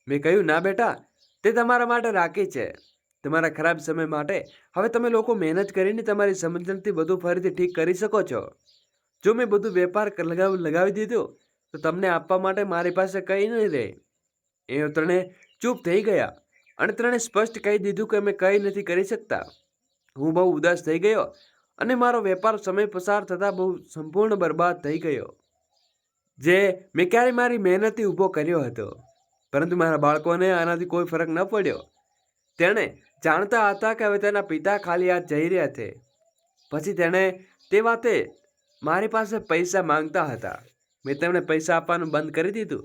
મેં કહ્યું, ના બેટા, તે તમારા માટે રાખી છે, તમારા ખરાબ સમય માટે. હવે તમે લોકો મહેનત કરીને તમારી સમજણથી બધું ફરીથી ઠીક કરી શકો છો. જો મેં બધું વેપાર લગાવી દીધું તો તમને આપવા માટે મારી પાસે કંઈ નહીં રહે. એ ત્રણે ચૂપ થઈ ગયા અને ત્રણે સ્પષ્ટ કહી દીધું કે અમે કંઈ નથી કરી શકતા. હું બહુ ઉદાસ થઈ ગયો અને મારો વેપાર સમય પસાર થતાં બહુ સંપૂર્ણ બરબાદ થઈ ગયો. જે મેં ક્યારેય મારી મહેનતથી ઊભો કર્યો હતો, પરંતુ મારા બાળકોને આનાથી કોઈ ફરક ન પડ્યો. તેણે જાણતા હતા કે હવે તેના પિતા ખાલી હાથ જઈ રહ્યા છે. પછી તેણે તે વાતે મારી પાસે પૈસા માંગતા હતા. મેં તેમને પૈસા આપવાનું બંધ કરી દીધું.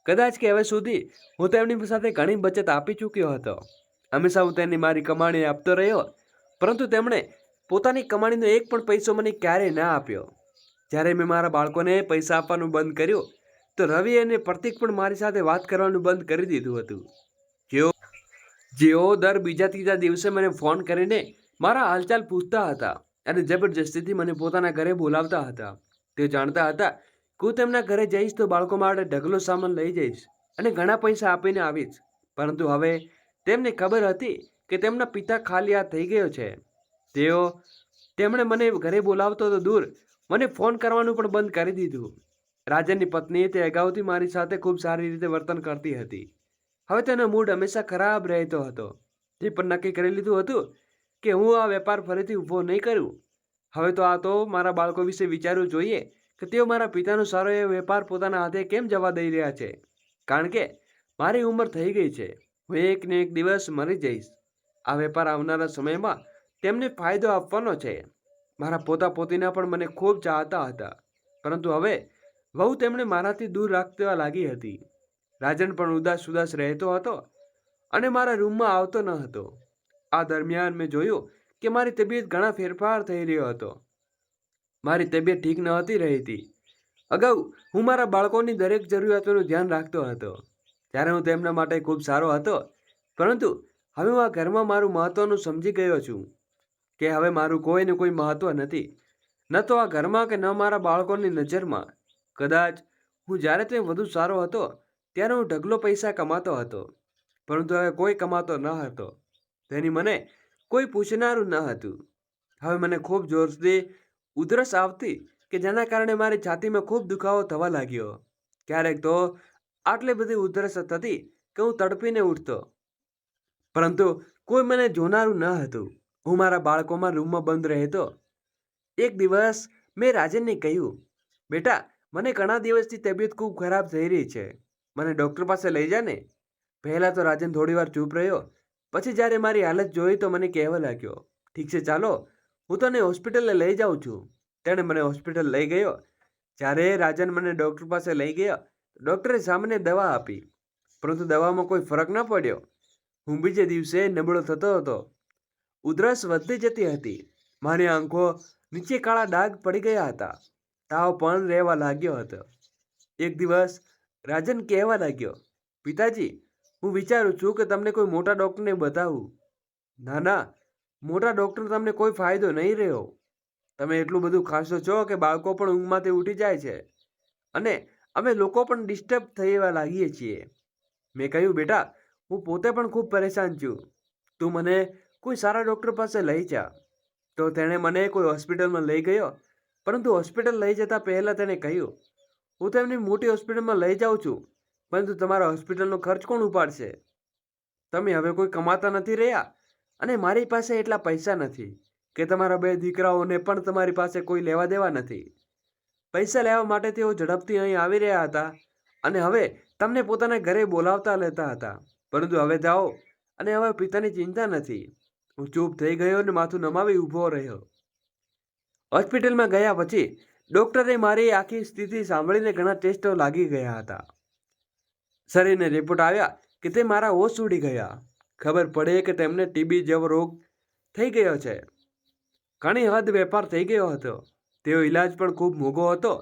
કદાચ કે હવે સુધી હું તેમની સાથે ઘણી બચત આપી ચૂક્યો હતો. હંમેશા હું તેની મારી કમાણી આપતો રહ્યો, પરંતુ તેમણે પોતાની કમાણીનો એક પણ પૈસો મને ક્યારેય ના આપ્યો. જ્યારે મેં મારા બાળકોને પૈસા આપવાનું બંધ કર્યું, તો રવિ અને પ્રતીક પણ મારી સાથે વાત કરવાનું બંધ કરી દીધું હતું. જેઓ દર બીજા ત્રીજા દિવસે મને ફોન કરીને મારા હાલચાલ પૂછતા હતા અને જબરજસ્તીથી મને પોતાના ઘરે બોલાવતા હતા. તેઓ જાણતા હતા કે હું તેમના ઘરે જઈશ તો બાળકો માટે ઢગલો સામાન લઈ જઈશ અને ઘણા પૈસા આપીને આવીશ. પરંતુ હવે તેમને ખબર હતી કે તેમના પિતા ખાલી હાથ થઈ ગયો છે. તેમણે મને ઘરે બોલાવતો તો દૂર, મને ફોન કરવાનું પણ બંધ કરી દીધું. રાજનની પત્ની તે અગાઉથી મારી સાથે ખૂબ સારી રીતે વર્તન કરતી હતી. હવે તેનો મૂડ હંમેશા ખરાબ રહેતો હતો. તે પણ નક્કી કરી લીધું હતું કે હું આ વેપાર ફરીથી ઊભો નહીં કરું. હવે તો મારા બાળકો વિશે વિચારવું જોઈએ કે તેઓ મારા પિતાનો સારો એ વેપાર પોતાના હાથે કેમ જવા દઈ રહ્યા છે. કારણ કે મારી ઉંમર થઈ ગઈ છે. હું એક ને એક દિવસ મરી જઈશ. આ વેપાર આવનારા સમયમાં તેમને ફાયદો આપવાનો છે. મારા પોતા પોતીના પણ મને ખૂબ ચાહતા હતા, પરંતુ હવે વહુ તેમણે મારાથી દૂર રાખવા લાગી હતી. રાજન પણ ઉદાસ રહેતો હતો અને મારા રૂમમાં આવતો ન હતો. આ દરમિયાન મેં જોયું કે મારી તબિયત ઘણા ફેરફાર થઈ રહ્યો હતો. મારી તબિયત ઠીક ન હતી રહી હતી. અગાઉ હું મારા બાળકોની દરેક જરૂરિયાતોનું ધ્યાન રાખતો હતો, ત્યારે હું તેમના માટે ખૂબ સારો હતો. પરંતુ હવે હું આ ઘરમાં મારું મહત્વનું સમજી ગયો છું કે હવે મારું કોઈને કોઈ મહત્વ નથી, ન તો આ ઘરમાં કે ન મારા બાળકોની નજરમાં. કદાચ હું જ્યારે તે વધુ સારો હતો ત્યારે હું ઢગલો પૈસા કમાતો હતો, પરંતુ હવે કોઈ કમાતો ન હતો. તેની મને કોઈ પૂછનારું ન હતું. હવે મને ખૂબ જોરથી ઉધરસ આવતી કે જેના કારણે મારી છાતીમાં ખૂબ દુખાવો થવા લાગ્યો. ક્યારેક તો આટલી બધી ઉધરસ થતી કે હું તડપીને ઉઠતો, પરંતુ કોઈ મને જોનારું ન હતું. હું મારા બાળકોમાં રૂમમાં બંધ રહેતો. એક દિવસ મેં રાજનને કહ્યું, બેટા, મને ઘણા દિવસથી તબિયત ખૂબ ખરાબ થઈ રહી છે, મને ડૉક્ટર પાસે લઈ જા ને. પહેલાં તો રાજન થોડીવાર ચૂપ રહ્યો. પછી જ્યારે મારી હાલત જોઈ તો મને કહેવા લાગ્યો, ઠીક છે, ચાલો, હું તને હોસ્પિટલે લઈ જાઉં છું. તેણે મને હોસ્પિટલ લઈ ગયો. જ્યારે રાજન મને ડૉક્ટર પાસે લઈ ગયા, ડૉક્ટરે સામાન્ય દવા આપી, પરંતુ દવામાં કોઈ ફરક ન પડ્યો. હું બીજે દિવસે નબળો થતો હતો. ઉધરસ વધતી જતી હતી. મારી આંખો નીચે કાળા ડાઘ પડી ગયા હતા. તાવ પણ રહેવા લાગ્યો હતો. એક દિવસ રાજન કહેવા લાગ્યો, પિતાજી, હું વિચારું છું કે તમને કોઈ મોટા ડૉક્ટરને બતાવું. ના ના, મોટા ડૉક્ટર તમને કોઈ ફાયદો નહીં રહ્યો. તમે એટલું બધું ખાશો છો કે બાળકો પણ ઊંઘમાંથી ઉઠી જાય છે અને અમે લોકો પણ ડિસ્ટર્બ થવા લાગીએ છીએ. મેં કહ્યું, બેટા, હું પોતે પણ ખૂબ પરેશાન છું. તું મને કોઈ સારા ડૉક્ટર પાસે લઈ જા. તો તેણે મને કોઈ હોસ્પિટલમાં લઈ ગયો, પરંતુ હોસ્પિટલ લઈ જતાં પહેલાં તેણે કહ્યું, હું તેમની મોટી હોસ્પિટલમાં લઈ જાઉં છું, પરંતુ તમારા હોસ્પિટલનો ખર્ચ કોણ ઉપાડશે? તમે હવે કોઈ કમાતા નથી રહ્યા અને મારી પાસે એટલા પૈસા નથી કે તમારા 2 દીકરાઓને પણ તમારી પાસે કોઈ લેવા દેવા નથી. પૈસા લેવા માટે તેઓ ઝડપથી અહીં આવી રહ્યા હતા અને હવે તમને પોતાના ઘરે બોલાવતા લેતા હતા, પરંતુ હવે જાઓ અને હવે પિતાની ચિંતા નથી. હું ચૂપ થઈ ગયો અને માથું નમાવી ઊભો રહ્યો. હોસ્પિટલમાં ગયા પછી ડૉક્ટરે મારી આખી સ્થિતિ સાંભળીને ઘણા ટેસ્ટો લાગી ગયા હતા. શરીરને રિપોર્ટ આવ્યા કે તે મારા હોશ ઉડી ગયા. ખબર પડે કે તેમને ટીબી જેવો રોગ થઈ ગયો છે. ઘણી હદ વેપાર થઈ ગયો હતો. તેઓ ઈલાજ પણ ખૂબ મોંઘો હતો,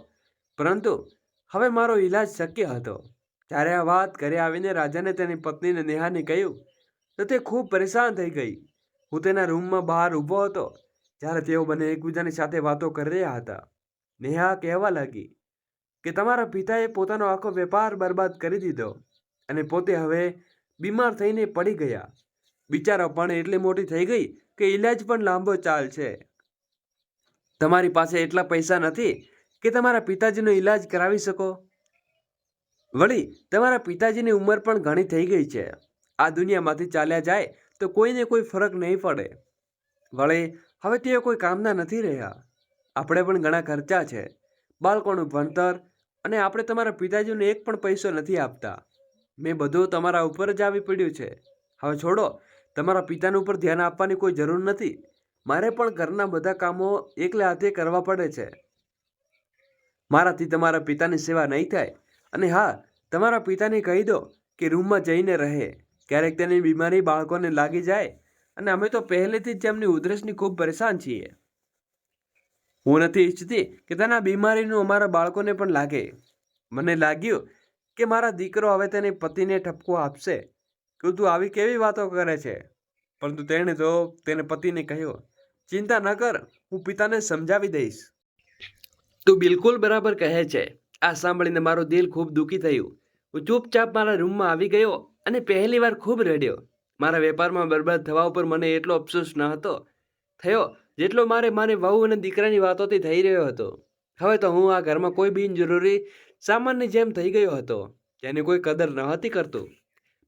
પરંતુ હવે મારો ઈલાજ શક્ય હતો. જ્યારે આ વાત ઘરે આવીને રાજાને તેની પત્નીને નેહાને કહ્યું તો તે ખૂબ પરેશાન થઈ ગઈ. હું તેના રૂમમાં બહાર ઊભો હતો જ્યારે તેઓ બંને એકબીજાની સાથે વાતો કરી રહ્યા હતા. નેહા કહેવા લાગી કે તમારા પિતાએ પોતાનો આખો વેપાર બરબાદ કરી દીધો અને પોતે હવે બીમાર થઈને પડી ગયા. બિચારા પણ એટલી મોટી થઈ ગઈ કે ઈલાજ પણ લાંબો ચાલશે. તમારી પાસે એટલા પૈસા નથી કે તમારા પિતાજીનો ઈલાજ કરાવી શકો. વળી તમારા પિતાજીની ઉંમર પણ ઘણી થઈ ગઈ છે. આ દુનિયામાંથી ચાલ્યા જાય તો કોઈને કોઈ ફરક નહીં પડે. વળી હવે તેઓ કોઈ કામના નથી રહ્યા. આપણે પણ ઘણા ખર્ચા છે. બાળકોનું ભણતર અને આપણે તમારા પિતાજીને એક પણ પૈસો નથી આપતા. મેં બધું તમારા ઉપર જ આવી પડ્યું છે. હવે છોડો, તમારા પિતાના ઉપર ધ્યાન આપવાની કોઈ જરૂર નથી. મારે પણ ઘરના બધા કામો એકલા હાથે કરવા પડે છે. મારાથી તમારા પિતાની સેવા નહીં થાય. અને હા, તમારા પિતાને કહી દો કે રૂમમાં જઈને રહે. ક્યારેક તેની બીમારી બાળકોને લાગી જાય અને અમે તો પહેલેથી જ તેમની ઉધરસની ખૂબ પરેશાન છીએ. હું નથી ઈચ્છતી કે તેના બીમારીનું અમારા બાળકોને પણ લાગે. મને લાગ્યું કે મારા દીકરો હવે તેની પતિને ઠપકો આપશે કે તું આવી કેવી વાતો કરે છે. પરંતુ તેણે તો તેને પતિને કહ્યું, ચિંતા ન કર, હું પિતાને સમજાવી દઈશ. તું બિલકુલ બરાબર કહે છે. આ સાંભળીને મારું દિલ ખૂબ દુઃખી થયું. હું ચૂપચાપ મારા રૂમમાં આવી ગયો અને પહેલી વાર ખૂબ રડ્યો. મારા વેપારમાં બરબાદ થવા ઉપર મને એટલો અફસોસ ન હતો થયો જેટલો મારી વહુ અને દીકરાની વાતોથી થઈ રહ્યો હતો. હવે તો હું આ ઘરમાં કોઈ બિનજરૂરી સામાનની જેમ થઈ ગયો હતો, જેની કોઈ કદર ન હતી કરતું.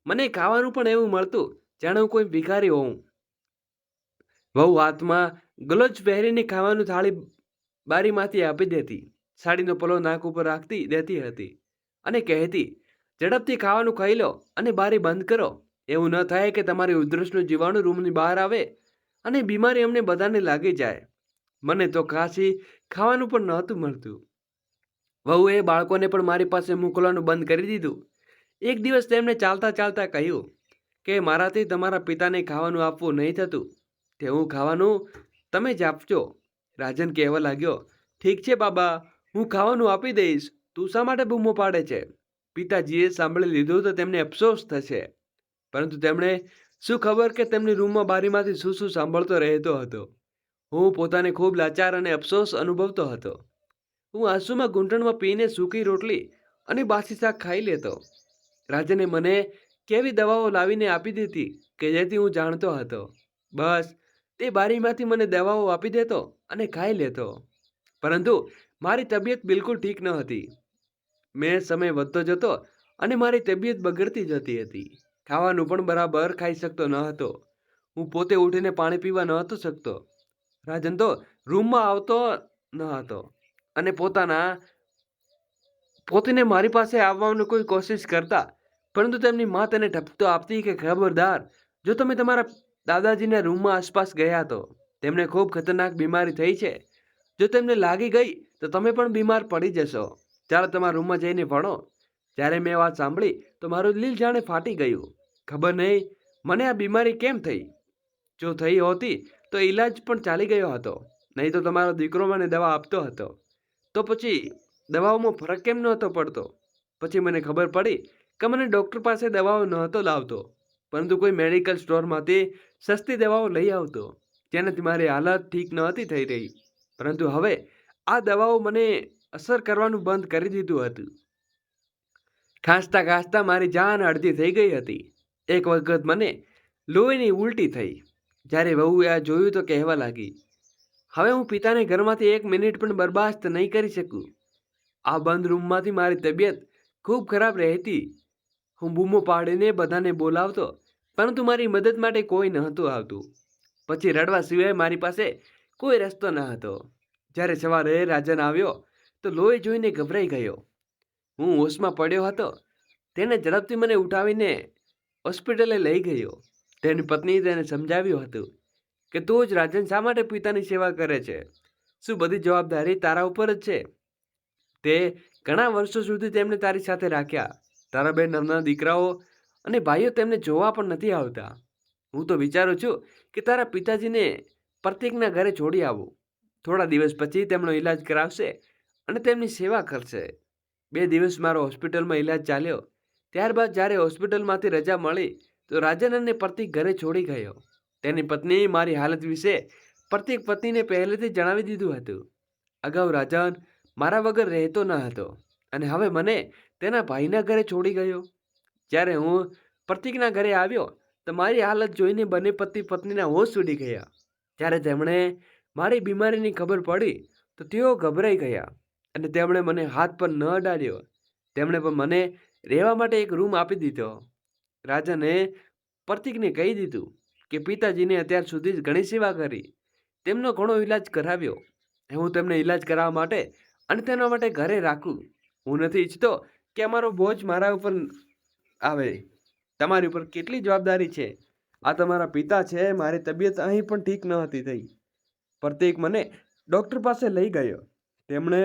મને ખાવાનું પણ એવું મળતું જાણે હું કોઈ ભિખારી હોઉં. વહુ હાથમાં ગ્લોવ્સ પહેરીને ખાવાનું થાળી બારીમાંથી આપી દેતી, સાડીનો પલો નાક ઉપર રાખતી દેતી હતી અને કહેતી, ઝડપથી ખાવાનું ખાઈ લો અને બારી બંધ કરો. એવું ન થાય કે તમારી ઉધરસનું જીવાણુ રૂમની બહાર આવે અને બીમારી અમને બધાને લાગી જાય. મને તો ખાંસી ખાવાનું પણ નહોતું મળતું. વહુએ બાળકોને પણ મારી પાસે મોકલવાનું બંધ કરી દીધું. એક દિવસ તેમણે ચાલતા ચાલતા કહ્યું કે મારાથી તમારા પિતાને ખાવાનું આપવું નહીં થતું, તેવું ખાવાનું તમે જ આપજો. રાજન કહેવા લાગ્યો, ઠીક છે બાબા, હું ખાવાનું આપી દઈશ. તું શા માટે બૂમો પાડે છે? પિતાજીએ સાંભળી લીધું તો તેમને અફસોસ થશે, પરંતુ તેમણે શું ખબર કે તેમની રૂમમાં બારીમાંથી શું શું સાંભળતો રહેતો હતો. હું પોતાને ખૂબ લાચાર અને અફસોસ અનુભવતો હતો. હું આંસુમાં ઘૂંટણમાં પીને સૂકી રોટલી અને બાસી શાક ખાઈ લેતો. રાજને મને કેવી દવાઓ લાવીને આપી દીધી કે જેથી હું જાણતો હતો. બસ તે બારીમાંથી મને દવાઓ આપી દેતો અને ખાઈ લેતો. પરંતુ મારી તબિયત બિલકુલ ઠીક ન હતી. મેં સમય વધતો જતો અને મારી તબિયત બગડતી જતી હતી. ખાવાનું પણ બરાબર ખાઈ શકતો ન હતો. હું પોતે ઉઠીને પાણી પીવા ન હતો શકતો. રાજન તો રૂમમાં આવતો ન હતો અને પોતાને મારી પાસે આવવાની કોઈ કોશિશ કરતા, પરંતુ તેમની મા તેને ઠપકો આપતી કે ખબરદાર, જો તમે તમારા દાદાજીના રૂમમાં આસપાસ ગયા તો તેમને ખૂબ ખતરનાક બીમારી થઈ છે. જો તેમને લાગી ગઈ તો તમે પણ બીમાર પડી જશો. ચાલો તમારા રૂમમાં જઈને ભણો. જ્યારે મેં વાત સાંભળી તો મારું દિલ જાણે ફાટી ગયું. ખબર નહીં મને આ બીમારી કેમ થઈ. જો થઈ હોતી તો ઈલાજ પણ ચાલી ગયો હતો. નહીં તો તમારો દીકરો મને દવા આપતો હતો. તો પછી દવાઓમાં ફરક કેમ નહોતો પડતો? પછી મને ખબર પડી કે મને ડૉક્ટર પાસે દવાઓ નહોતો લાવતો, પરંતુ કોઈ મેડિકલ સ્ટોરમાંથી સસ્તી દવાઓ લઈ આવતો, જેનાથી મારી હાલત ઠીક નહોતી થઈ રહી. પરંતુ હવે આ દવાઓ મને અસર કરવાનું બંધ કરી દીધું હતું. ખાંસતા ખાંસતા મારી જાન અડધી થઈ ગઈ હતી. એક વખત મને લોહીની ઉલટી થઈ. જ્યારે વહુએ આ જોયું તો કહેવા લાગી, હવે હું પિતાને ઘરમાંથી 1 મિનિટ પણ બરબાદ નહીં કરી શકું. આ બંધ રૂમમાંથી મારી તબિયત ખૂબ ખરાબ રહેતી. હું બૂમો પાડીને બધાને બોલાવતો, પરંતુ મારી મદદ માટે કોઈ નહોતું આવતું. પછી રડવા સિવાય મારી પાસે કોઈ રસ્તો ન હતો. જ્યારે સવારે રાજન આવ્યો તો લોહી જોઈને ગભરાઈ ગયો. હું હોશમાં પડ્યો હતો. તેને ઝડપથી મને ઉઠાવીને હોસ્પિટલે લઈ ગયો. તેની પત્નીએ તેને સમજાવ્યું હતું કે તું જ રાજન શા માટે પિતાની સેવા કરે છે? શું બધી જવાબદારી તારા ઉપર જ છે? તે ઘણા વર્ષો સુધી તેમને તારી સાથે રાખ્યા. તારા 2 નાના દીકરાઓ અને ભાઈઓ તેમને જોવા પણ નથી આવતા. હું તો વિચારું છું કે તારા પિતાજીને પ્રત્યેકના ઘરે છોડી આવું. થોડા દિવસ પછી તેમનો ઈલાજ કરાવશે અને તેમની સેવા કરશે. 2 દિવસ મારો હોસ્પિટલમાં ઈલાજ ચાલ્યો. ત્યારબાદ જ્યારે હોસ્પિટલમાંથી રજા મળી તો રાજન અને પ્રતિક ઘરે છોડી ગયો. તેની પત્ની મારી હાલત વિશે પ્રત્યેક પત્નીને પહેલેથી જણાવી દીધું હતું. અગાઉ રાજન મારા વગર રહેતો ન હતો અને હવે મને તેના ભાઈના ઘરે છોડી ગયો. જ્યારે હું પ્રતિકના ઘરે આવ્યો તો મારી હાલત જોઈને બંને પતિ પત્નીના હોશ ઉડી ગયા. જ્યારે તેમણે મારી બીમારીની ખબર પડી તો તેઓ ગભરાઈ ગયા અને તેમણે મને હાથ પર ન અડાડ્યો. તેમણે પણ મને રહેવા માટે એક રૂમ આપી દીધો. રાજને પ્રતિકને કહી દીધું કે પિતાજીને અત્યાર સુધી જ ઘણી સેવા કરી, તેમનો ઘણો ઈલાજ કરાવ્યો. હું તેમને ઈલાજ કરાવવા માટે અને તેના માટે ઘરે રાખું. હું નથી ઈચ્છતો કે અમારો બોજ મારા ઉપર આવે. તમારી ઉપર કેટલી જવાબદારી છે. આ તમારા પિતા છે. મારી તબિયત અહીં પણ ઠીક ન હતી થઈ. પ્રત્યેક મને ડૉક્ટર પાસે લઈ ગયો. તેમણે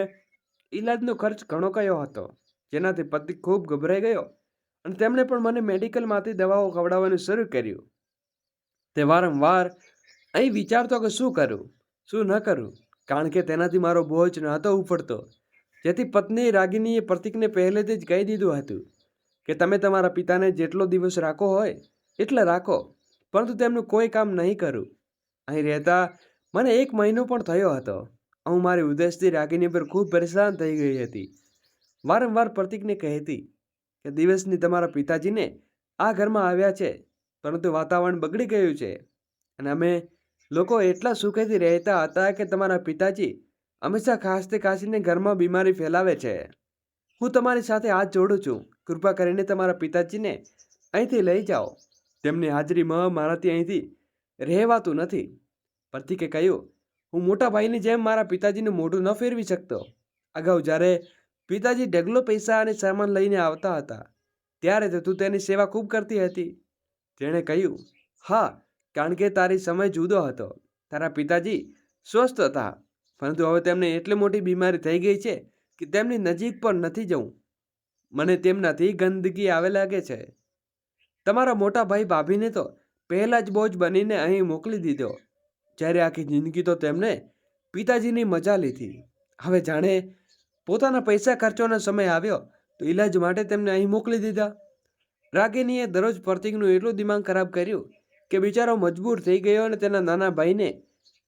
ઈલાજનો ખર્ચ ઘણો કર્યો હતો, જેનાથી પતિ ખૂબ ગભરાઈ ગયો અને તેમણે પણ મને મેડિકલમાંથી દવાઓ ખવડાવવાનું શરૂ કર્યું. તે વારંવાર અહીં વિચારતો કે શું કરું, શું ન કરું, કારણ કે તેનાથી મારો બોજ ન હતો ઉપડતો. જેથી પત્ની રાગિનીએ પ્રતીકને પહેલેથી જ કહી દીધું હતું કે તમે તમારા પિતાને જેટલો દિવસ રાખો હોય એટલે રાખો, પરંતુ તેમનું કોઈ કામ નહીં કરું. અહીં રહેતા મને 1 મહિનો પણ થયો હતો. હું મારી ઉદ્દેશથી રાગિની પર ખૂબ પરેશાન થઈ ગઈ હતી. વારંવાર પ્રતીકને કહેતી કે દિવસની તમારા પિતાજીને આ ઘરમાં આવ્યા છે, પરંતુ વાતાવરણ બગડી ગયું છે અને અમે લોકો એટલા સુખેથી રહેતા હતા કે તમારા પિતાજી હંમેશા ખાંસતે ખાંસીને ઘરમાં બીમારી ફેલાવે છે. હું તમારી સાથે હાથ જોડું છું. કૃપા કરીને તમારા પિતાજીને અહીંથી લઈ જાઓ. તેમની હાજરીમાં મારાથી અહીંથી રહેવાતું નથી. પ્રતીકે કહ્યું, હું મોટા ભાઈની જેમ મારા પિતાજીનું મોઢું ન ફેરવી શકતો. અગાઉ જ્યારે પિતાજી ઢગલો પૈસા અને સામાન લઈને આવતા હતા ત્યારે તો તું તેની સેવા ખૂબ કરતી હતી. તેણે કહ્યું, હા, કારણ કે તારી સમય જુદો હતો. તારા પિતાજી સ્વસ્થ હતા, પરંતુ હવે તેમને એટલી મોટી બીમારી થઈ ગઈ છે કે તેમની નજીક પણ નથી જવું. મને તેમનાથી ગંદકી આવે લાગે છે. તમારા મોટા ભાઈ ભાભીને તો પહેલાં જ બોજ બનીને અહીં મોકલી દીધો, જ્યારે આખી જિંદગી તો તેમણે પિતાજીની મજા લીધી. હવે જાણે પોતાના પૈસા ખર્ચવાનો સમય આવ્યો તો ઈલાજ માટે તેમને અહીં મોકલી દીધા. રાગિનીએ દરરોજ પ્રતીકનું એટલું દિમાગ ખરાબ કર્યું કે બિચારો મજબૂર થઈ ગયો અને તેના નાના ભાઈને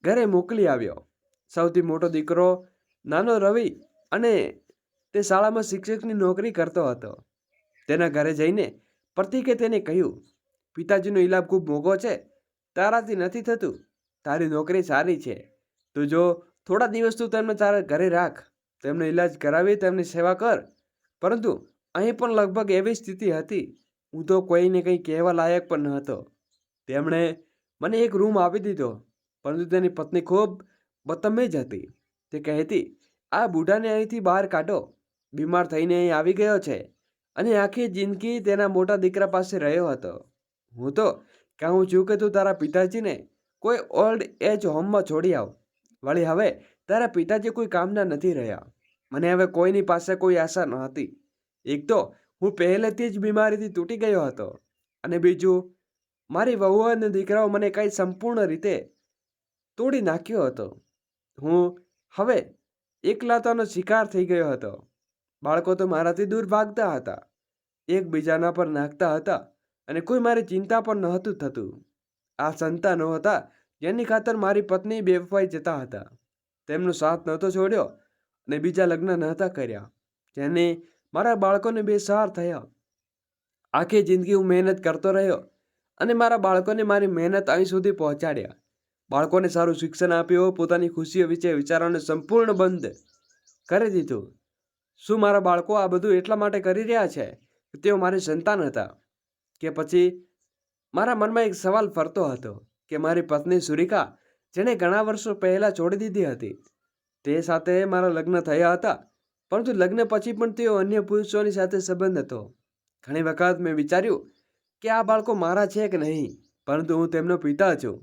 ઘરે મોકલી આવ્યો. સૌથી મોટો દીકરો નાનો રવિ અને તે શાળામાં શિક્ષકની નોકરી કરતો હતો. તેના ઘરે જઈને પ્રતીકે તેને કહ્યું, પિતાજીનો ઈલાજ ખૂબ મોંઘો છે, તારાથી નથી થતું. તારી નોકરી સારી છે, તું જો થોડા દિવસ તું તેમને તારા ઘરે રાખ, તેમનો ઈલાજ કરાવી તેમની સેવા કર. પરંતુ અહીં પણ લગભગ એવી સ્થિતિ હતી. હું તો કોઈને કંઈ કહેવા લાયક પણ ન હતો. તેમણે મને એક રૂમ આપી દીધો, પરંતુ તેની પત્ની ખૂબ બદતમીજ હતી. તે કહેતી, આ બુઢાને અહીંથી બહાર કાઢો. બીમાર થઈને અહીં આવી ગયો છે અને આખી જિંદગી તેના મોટા દીકરા પાસે રહ્યો હતો. હું તો કહું છું કે તું તારા પિતાજીને કોઈ ઓલ્ડ એજ હોમમાં છોડી આવ. વળી હવે તારા પિતાજી કોઈ કામના નથી રહ્યા. મને હવે કોઈની પાસે કોઈ આશા ન હતી. એક તો હું પહેલેથી જ બીમારીથી તૂટી ગયો હતો અને બીજું મારી વહુ અને દીકરાઓ મને કંઈ સંપૂર્ણ રીતે તોડી નાખ્યો હતો. હું હવે એકલાતાનો શિકાર થઈ ગયો હતો. બાળકો તો મારાથી દૂર ભાગતા હતા, એકબીજાના પર નાખતા હતા અને કોઈ મારી ચિંતા પણ નહોતું થતું. આ સંતાનો હતા જેની ખાતર મારી પત્ની બેવફાઈ જતા હતા. તેમનો સાથ નહોતો છોડ્યો અને બીજા લગ્ન નહોતા કર્યા, જેને મારા બાળકોને બેસહાર થયા. આખી જિંદગી હું મહેનત કરતો રહ્યો અને મારા બાળકોને મારી મહેનત અહીં સુધી પહોંચાડ્યા. બાળકોને સારું શિક્ષણ આપ્યું, પોતાની ખુશીઓ વિશે વિચારવાનું સંપૂર્ણ બંધ કરી દીધું. શું મારા બાળકો આ બધું એટલા માટે કરી રહ્યા છે કે તેઓ મારી સંતાન હતા? કે પછી મારા મનમાં એક સવાલ ફરતો હતો કે મારી પત્ની સુરિકા, જેણે ઘણા વર્ષો પહેલાં છોડી દીધી હતી, તે સાથે મારા લગ્ન થયા હતા, પરંતુ લગ્ન પછી પણ તેઓ અન્ય પુરુષોની સાથે સંબંધ હતો. ઘણી વખત મેં વિચાર્યું કે આ બાળકો મારા છે કે નહીં, પરંતુ હું તેમનો પિતા છું.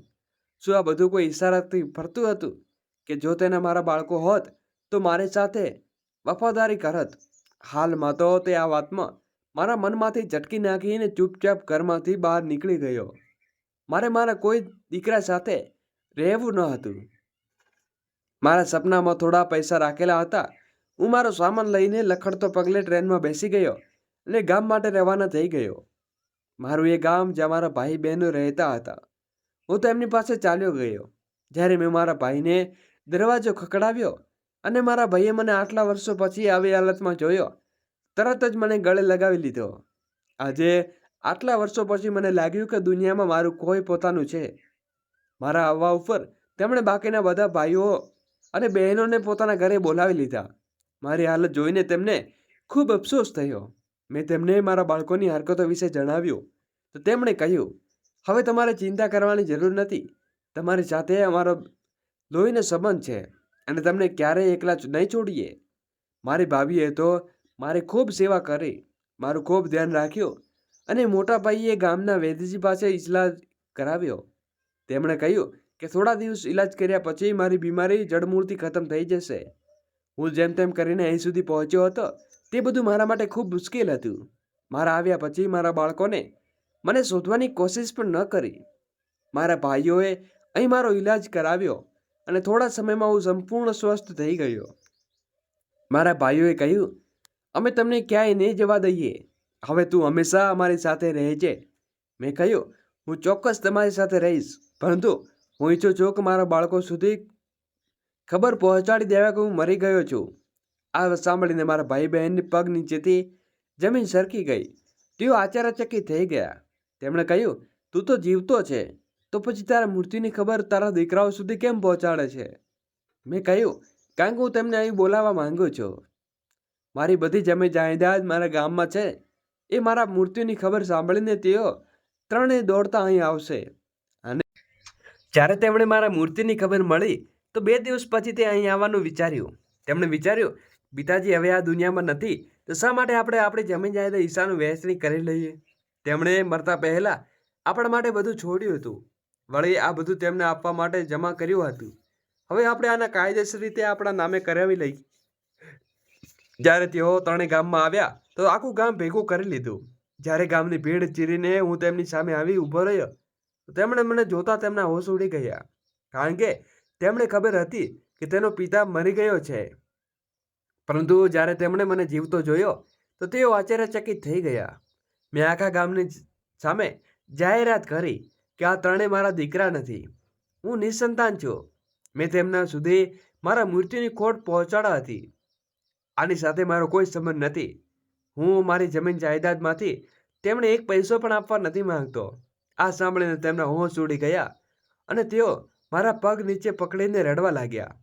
શું આ બધું કોઈ ઈશારાથી ફરતું હતું કે જો તેના મારા બાળકો હોત તો મારી સાથે વફાદારી કરત? હાલમાં તો તે આ વાતમાં મારા મનમાંથી ઝટકી નાખીને ચૂપચાપ ઘરમાંથી બહાર નીકળી ગયો. મારે મારા કોઈ દીકરા સાથે રહેવું ન હતું. મારા સપનામાં થોડા પૈસા રાખેલા હતા. હું મારો સામાન લઈને લખડતો પગલે ટ્રેનમાં બેસી ગયો અને ગામ માટે રવાના થઈ ગયો. મારું એ ગામ જ્યાં મારા ભાઈ બહેનો રહેતા હતા. હું તેમની પાસે ચાલ્યો ગયો. જ્યારે મેં મારા ભાઈને દરવાજો ખખડાવ્યો અને મારા ભાઈએ મને આટલા વર્ષો પછી આવી હાલતમાં જોયો, તરત જ મને ગળે લગાવી લીધો. આજે આટલા વર્ષો પછી મને લાગ્યું કે દુનિયામાં મારું કોઈ પોતાનું છે. મારા આવવા ઉપર તેમણે બાકીના બધા ભાઈઓ અને બહેનોને પોતાના ઘરે બોલાવી લીધા. મારી હાલત જોઈને તેમને ખૂબ અફસોસ થયો. મેં તેમને મારા બાળકોની હરકતો વિશે જણાવ્યું તો તેમણે કહ્યું, હવે તમારે ચિંતા કરવાની જરૂર નથી. તમારી સાથે અમારો લોહીનો સંબંધ છે અને તમને ક્યારેય એકલા નહીં છોડીએ. મારી ભાભીએ તો મારી ખૂબ સેવા કરી, મારું ખૂબ ધ્યાન રાખ્યું અને મોટા ભાઈએ ગામના વૈદ્યજી પાસે ઈલાજ કરાવ્યો. તેમણે કહ્યું કે થોડા દિવસ ઈલાજ કર્યા પછી મારી બીમારી જડમૂળથી ખતમ થઈ જશે. હું જેમ તેમ કરીને અહીં સુધી પહોંચ્યો હતો. તે બધું મારા માટે ખૂબ મુશ્કેલ હતું. મારા આવ્યા પછી મારા બાળકોને મને શોધવાની કોશિશ પણ ન કરી. મારા ભાઈઓએ અહીં મારો ઈલાજ કરાવ્યો અને થોડા સમયમાં હું સંપૂર્ણ સ્વસ્થ થઈ ગયો. મારા ભાઈઓએ કહ્યું, અમે તમને ક્યાંય નહીં જવા દઈએ. હવે તું હંમેશા અમારી સાથે રહેજે. મેં કહ્યું, હું ચોક્કસ તમારી સાથે રહીશ, પરંતુ હું ઈચ્છું છું કે મારા બાળકો સુધી ખબર પહોંચાડી દેવા કે હું મરી ગયો છું. આ સાંભળીને મારા ભાઈ બહેનની પગ નીચેથી જમીન સરકી ગઈ. તેઓ આશ્ચર્યચકિત થઈ ગયા. તેમણે કહ્યું, તું તો જીવતો છે, તો પછી તારા મૃત્યુની ખબર તારા દીકરાઓ સુધી કેમ પહોંચાડે છે? મેં કહ્યું, કારણ કે હું તેમને અહીં બોલાવવા માંગુ છું. મારી બધી જમીન જાયદાદ મારા ગામમાં છે. એ મારા મૃત્યુની ખબર સાંભળીને તેઓ ત્રણેય દોડતા અહીં આવશે. અને જ્યારે તેમણે મારા મૃત્યુની ખબર મળી તો 2 દિવસ પછી તે અહીં આવવાનું વિચાર્યું. તેમણે વિચાર્યું, પિતાજી હવે આ દુનિયામાં નથી, તો શા માટે આપણે આપણી જમીન જાયદાદ હિસ્સાનું વહેંચણી કરી લઈએ? તેમણે મરતા પહેલા આપણા માટે બધું છોડ્યું હતું. વળી આ બધું તેમને આપવા માટે જમા કર્યું હતું. હવે આપણે આના કાયદેસર રીતે આપણા નામે કરાવી લઈએ. જ્યારે તેઓ ત્રણેય ગામમાં આવ્યા તો આખું ગામ ભેગું કરી લીધું. જ્યારે ગામની ભીડ ચીરીને હું તેમની સામે આવી ઊભો રહ્યો તો તેમણે મને જોતા તેમના હોશ ઉડી ગયા, કારણ કે તેમણે ખબર હતી કે તેનો પિતા મરી ગયો છે. પરંતુ જ્યારે તેમણે મને જીવતો જોયો તો તેઓ આશ્ચર્યચકિત થઈ ગયા. મેં આખા ગામની સામે જાહેરાત કરી કે આ ત્રણેય મારા દીકરા નથી, હું નિસંતાન છું. મેં તેમના સુધી મારા મૃત્યુની ખોટ પહોંચાડી હતી. આની સાથે મારો કોઈ સંબંધ નથી. હું મારી જમીન જાયદાદમાંથી તેમને એક પૈસો પણ આપવા નથી માંગતો. આ સાંભળીને તેમના હોશ ઉડી ગયા અને તેઓ મારા પગ નીચે પકડીને રડવા લાગ્યા.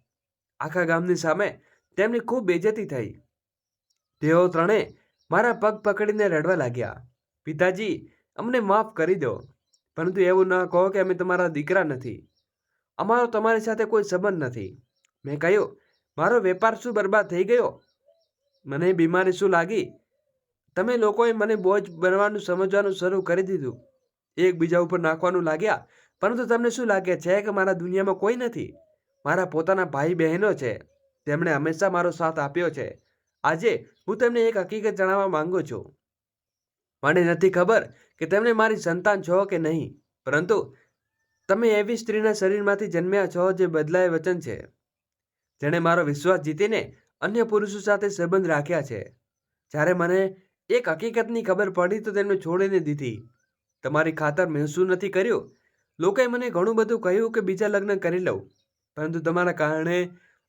આખા ગામની સામે તેમની ખૂબ બેઇજ્જતી થઈ. તેઓ ત્રણેય મારા પગ પકડીને રડવા લાગ્યા, પિતાજી, અમને માફ કરી દો, પરંતુ એવું ન કહો કે અમે તમારા દીકરા નથી. અમારો તમારી સાથે કોઈ સંબંધ નથી. મેં કહ્યું, મારો વેપાર શું બરબાદ થઈ ગયો? મને બીમારી શું લાગી? તમે લોકોએ મને બોજ બનવાનું સમજવાનું શરૂ કરી દીધું. એકબીજા ઉપર નાખવાનું લાગ્યા. પરંતુ તમને શું લાગે છે કે મારા દુનિયામાં કોઈ નથી? મારા પોતાના ભાઈ બહેનો છે. તેમણે હંમેશા મારો સાથ આપ્યો છે. આજે હું તમને એક હકીકત જણાવવા માંગુ છું. મને નથી ખબર કે તમે મારી સંતાન છો કે નહીં, પરંતુ તમે એવી સ્ત્રીના શરીરમાંથી જન્મ્યા છો જે બદલાય વચન છે, જેણે મારો વિશ્વાસ જીતીને અન્ય પુરુષો સાથે સંબંધ રાખ્યા છે. જ્યારે મને એક હકીકતની ખબર પડી તો તેમને છોડીને દીધી. તમારી ખાતર મેં શું નથી કર્યું? લોકોએ મને ઘણું બધું કહ્યું કે બીજા લગ્ન કરી લઉં, પરંતુ તમારા કારણે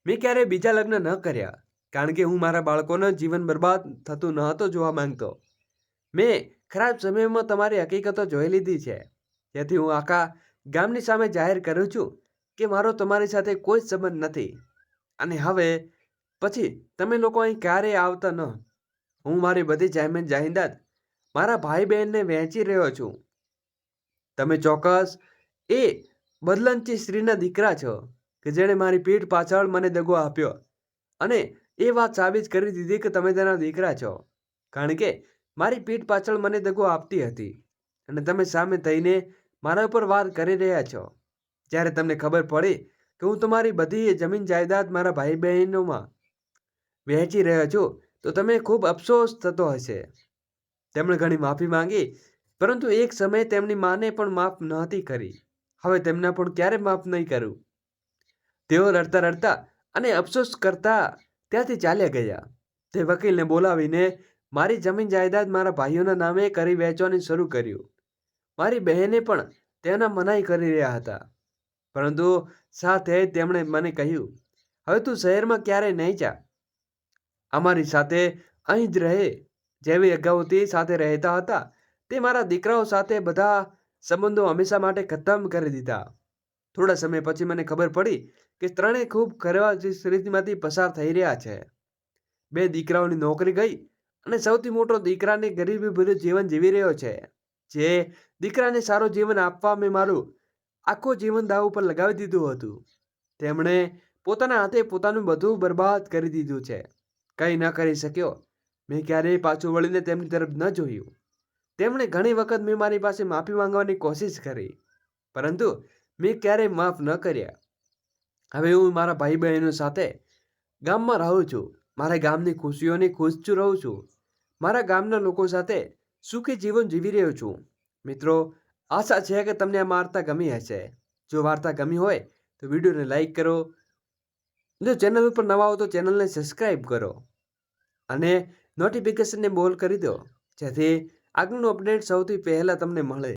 મેં ક્યારેય બીજા લગ્ન ન કર્યા, કારણ કે હું મારા બાળકોનું જીવન બરબાદ થતું ન હતો જોવા માંગતો. મેં ખરાબ સમયમાં તમારી હકીકતો જોઈ લીધી છે, જેથી હું આખા ગામની સામે જાહેર કરું છું કે મારો તમારી સાથે કોઈ સંબંધ નથી. અને હવે પછી તમે લોકો અહીં ક્યારેય આવતા ન. હું મારી બધી જમીન જાયદાદ મારા ભાઈ બહેનને વહેંચી રહ્યો છું. તમે ચોક્કસ એ બદલંચી સ્ત્રીના દીકરા છો કે જેણે મારી પીઠ પાછળ મને દગો આપ્યો અને એ વાત સાબિત કરી દીધી કે તમે તેના દીકરા છો, કારણ કે મારી પીઠ પાછળ મને દગો આપતી હતી અને તમે સામે થઈને મારા ઉપર વાત કરી રહ્યા છો. જ્યારે તમને ખબર પડી કે હું તમારી બધી જમીન જાયદાદ મારા ભાઈ બહેનોમાં વહેંચી રહ્યો છું તો તમે ખૂબ અફસોસ થતો હશે. તેમણે ઘણી માફી માંગી, પરંતુ એક સમયે તેમની માને પણ માફ નહોતી કરી. હવે તેમના પણ ક્યારે માફ નહીં કરું. તેઓ રડતા રડતા અને અફસોસ કરતા ત્યાંથી ચાલ્યા ગયા. તે વકીલને બોલાવીને મારી જમીન જાયદાદ મારા ભાઈઓના નામે કરી વહેંચવાનું શરૂ કર્યું. મારી બહેને પણ તેના મનાઈ કરી રહ્યા હતા, પરંતુ સાથે તેમણે મને કહ્યું, હવે તું શહેરમાં ક્યારેય નહીં જા. અમારી સાથે અહીં જ રહે. જેવી અગાઉથી સાથે રહેતા હતા તે મારા દીકરાઓ સાથે બધા સંબંધો હંમેશા માટે ખતમ કરી દીધા. થોડા સમય પછી મને ખબર પડી કે ત્રણેય ખૂબ ખરાબ સ્થિતિમાંથી પસાર થઈ રહ્યા છે. 2 દીકરાઓની નોકરી ગઈ અને સૌથી મોટો દીકરાને ગરીબીભર્યું જીવન જીવી રહ્યો છે. જે દીકરાને સારું જીવન આપવા મેં મારું આખું જીવન દાવ ઉપર લગાવી દીધું હતું, તેમણે પોતાના હાથે પોતાનું બધું બરબાદ કરી દીધું છે. કંઈ ન કરી શક્યો. મેં ક્યારેય પાછું વળીને તેમની તરફ ન જોયું. તેમણે ઘણી વખત મેં મારી પાસે માફી માંગવાની કોશિશ કરી, પરંતુ મેં ક્યારેય માફ ન કર્યા. હવે હું મારા ભાઈ બહેનો સાથે ગામમાં રહું છું. મારા ગામની ખુશીઓની ખુશ રહું છું. મારા ગામના લોકો સાથે સુખી જીવન જીવી રહ્યો છું. મિત્રો, આશા છે કે તમને આ વાર્તા ગમી હશે. જો વાર્તા ગમી હોય તો વિડીયોને લાઈક કરો. જો ચેનલ ઉપર નવા હો તો ચેનલને સબસ્ક્રાઈબ કરો અને નોટિફિકેશનને બોલ કરી દો, જેથી આગળનું અપડેટ સૌથી પહેલાં તમને મળે.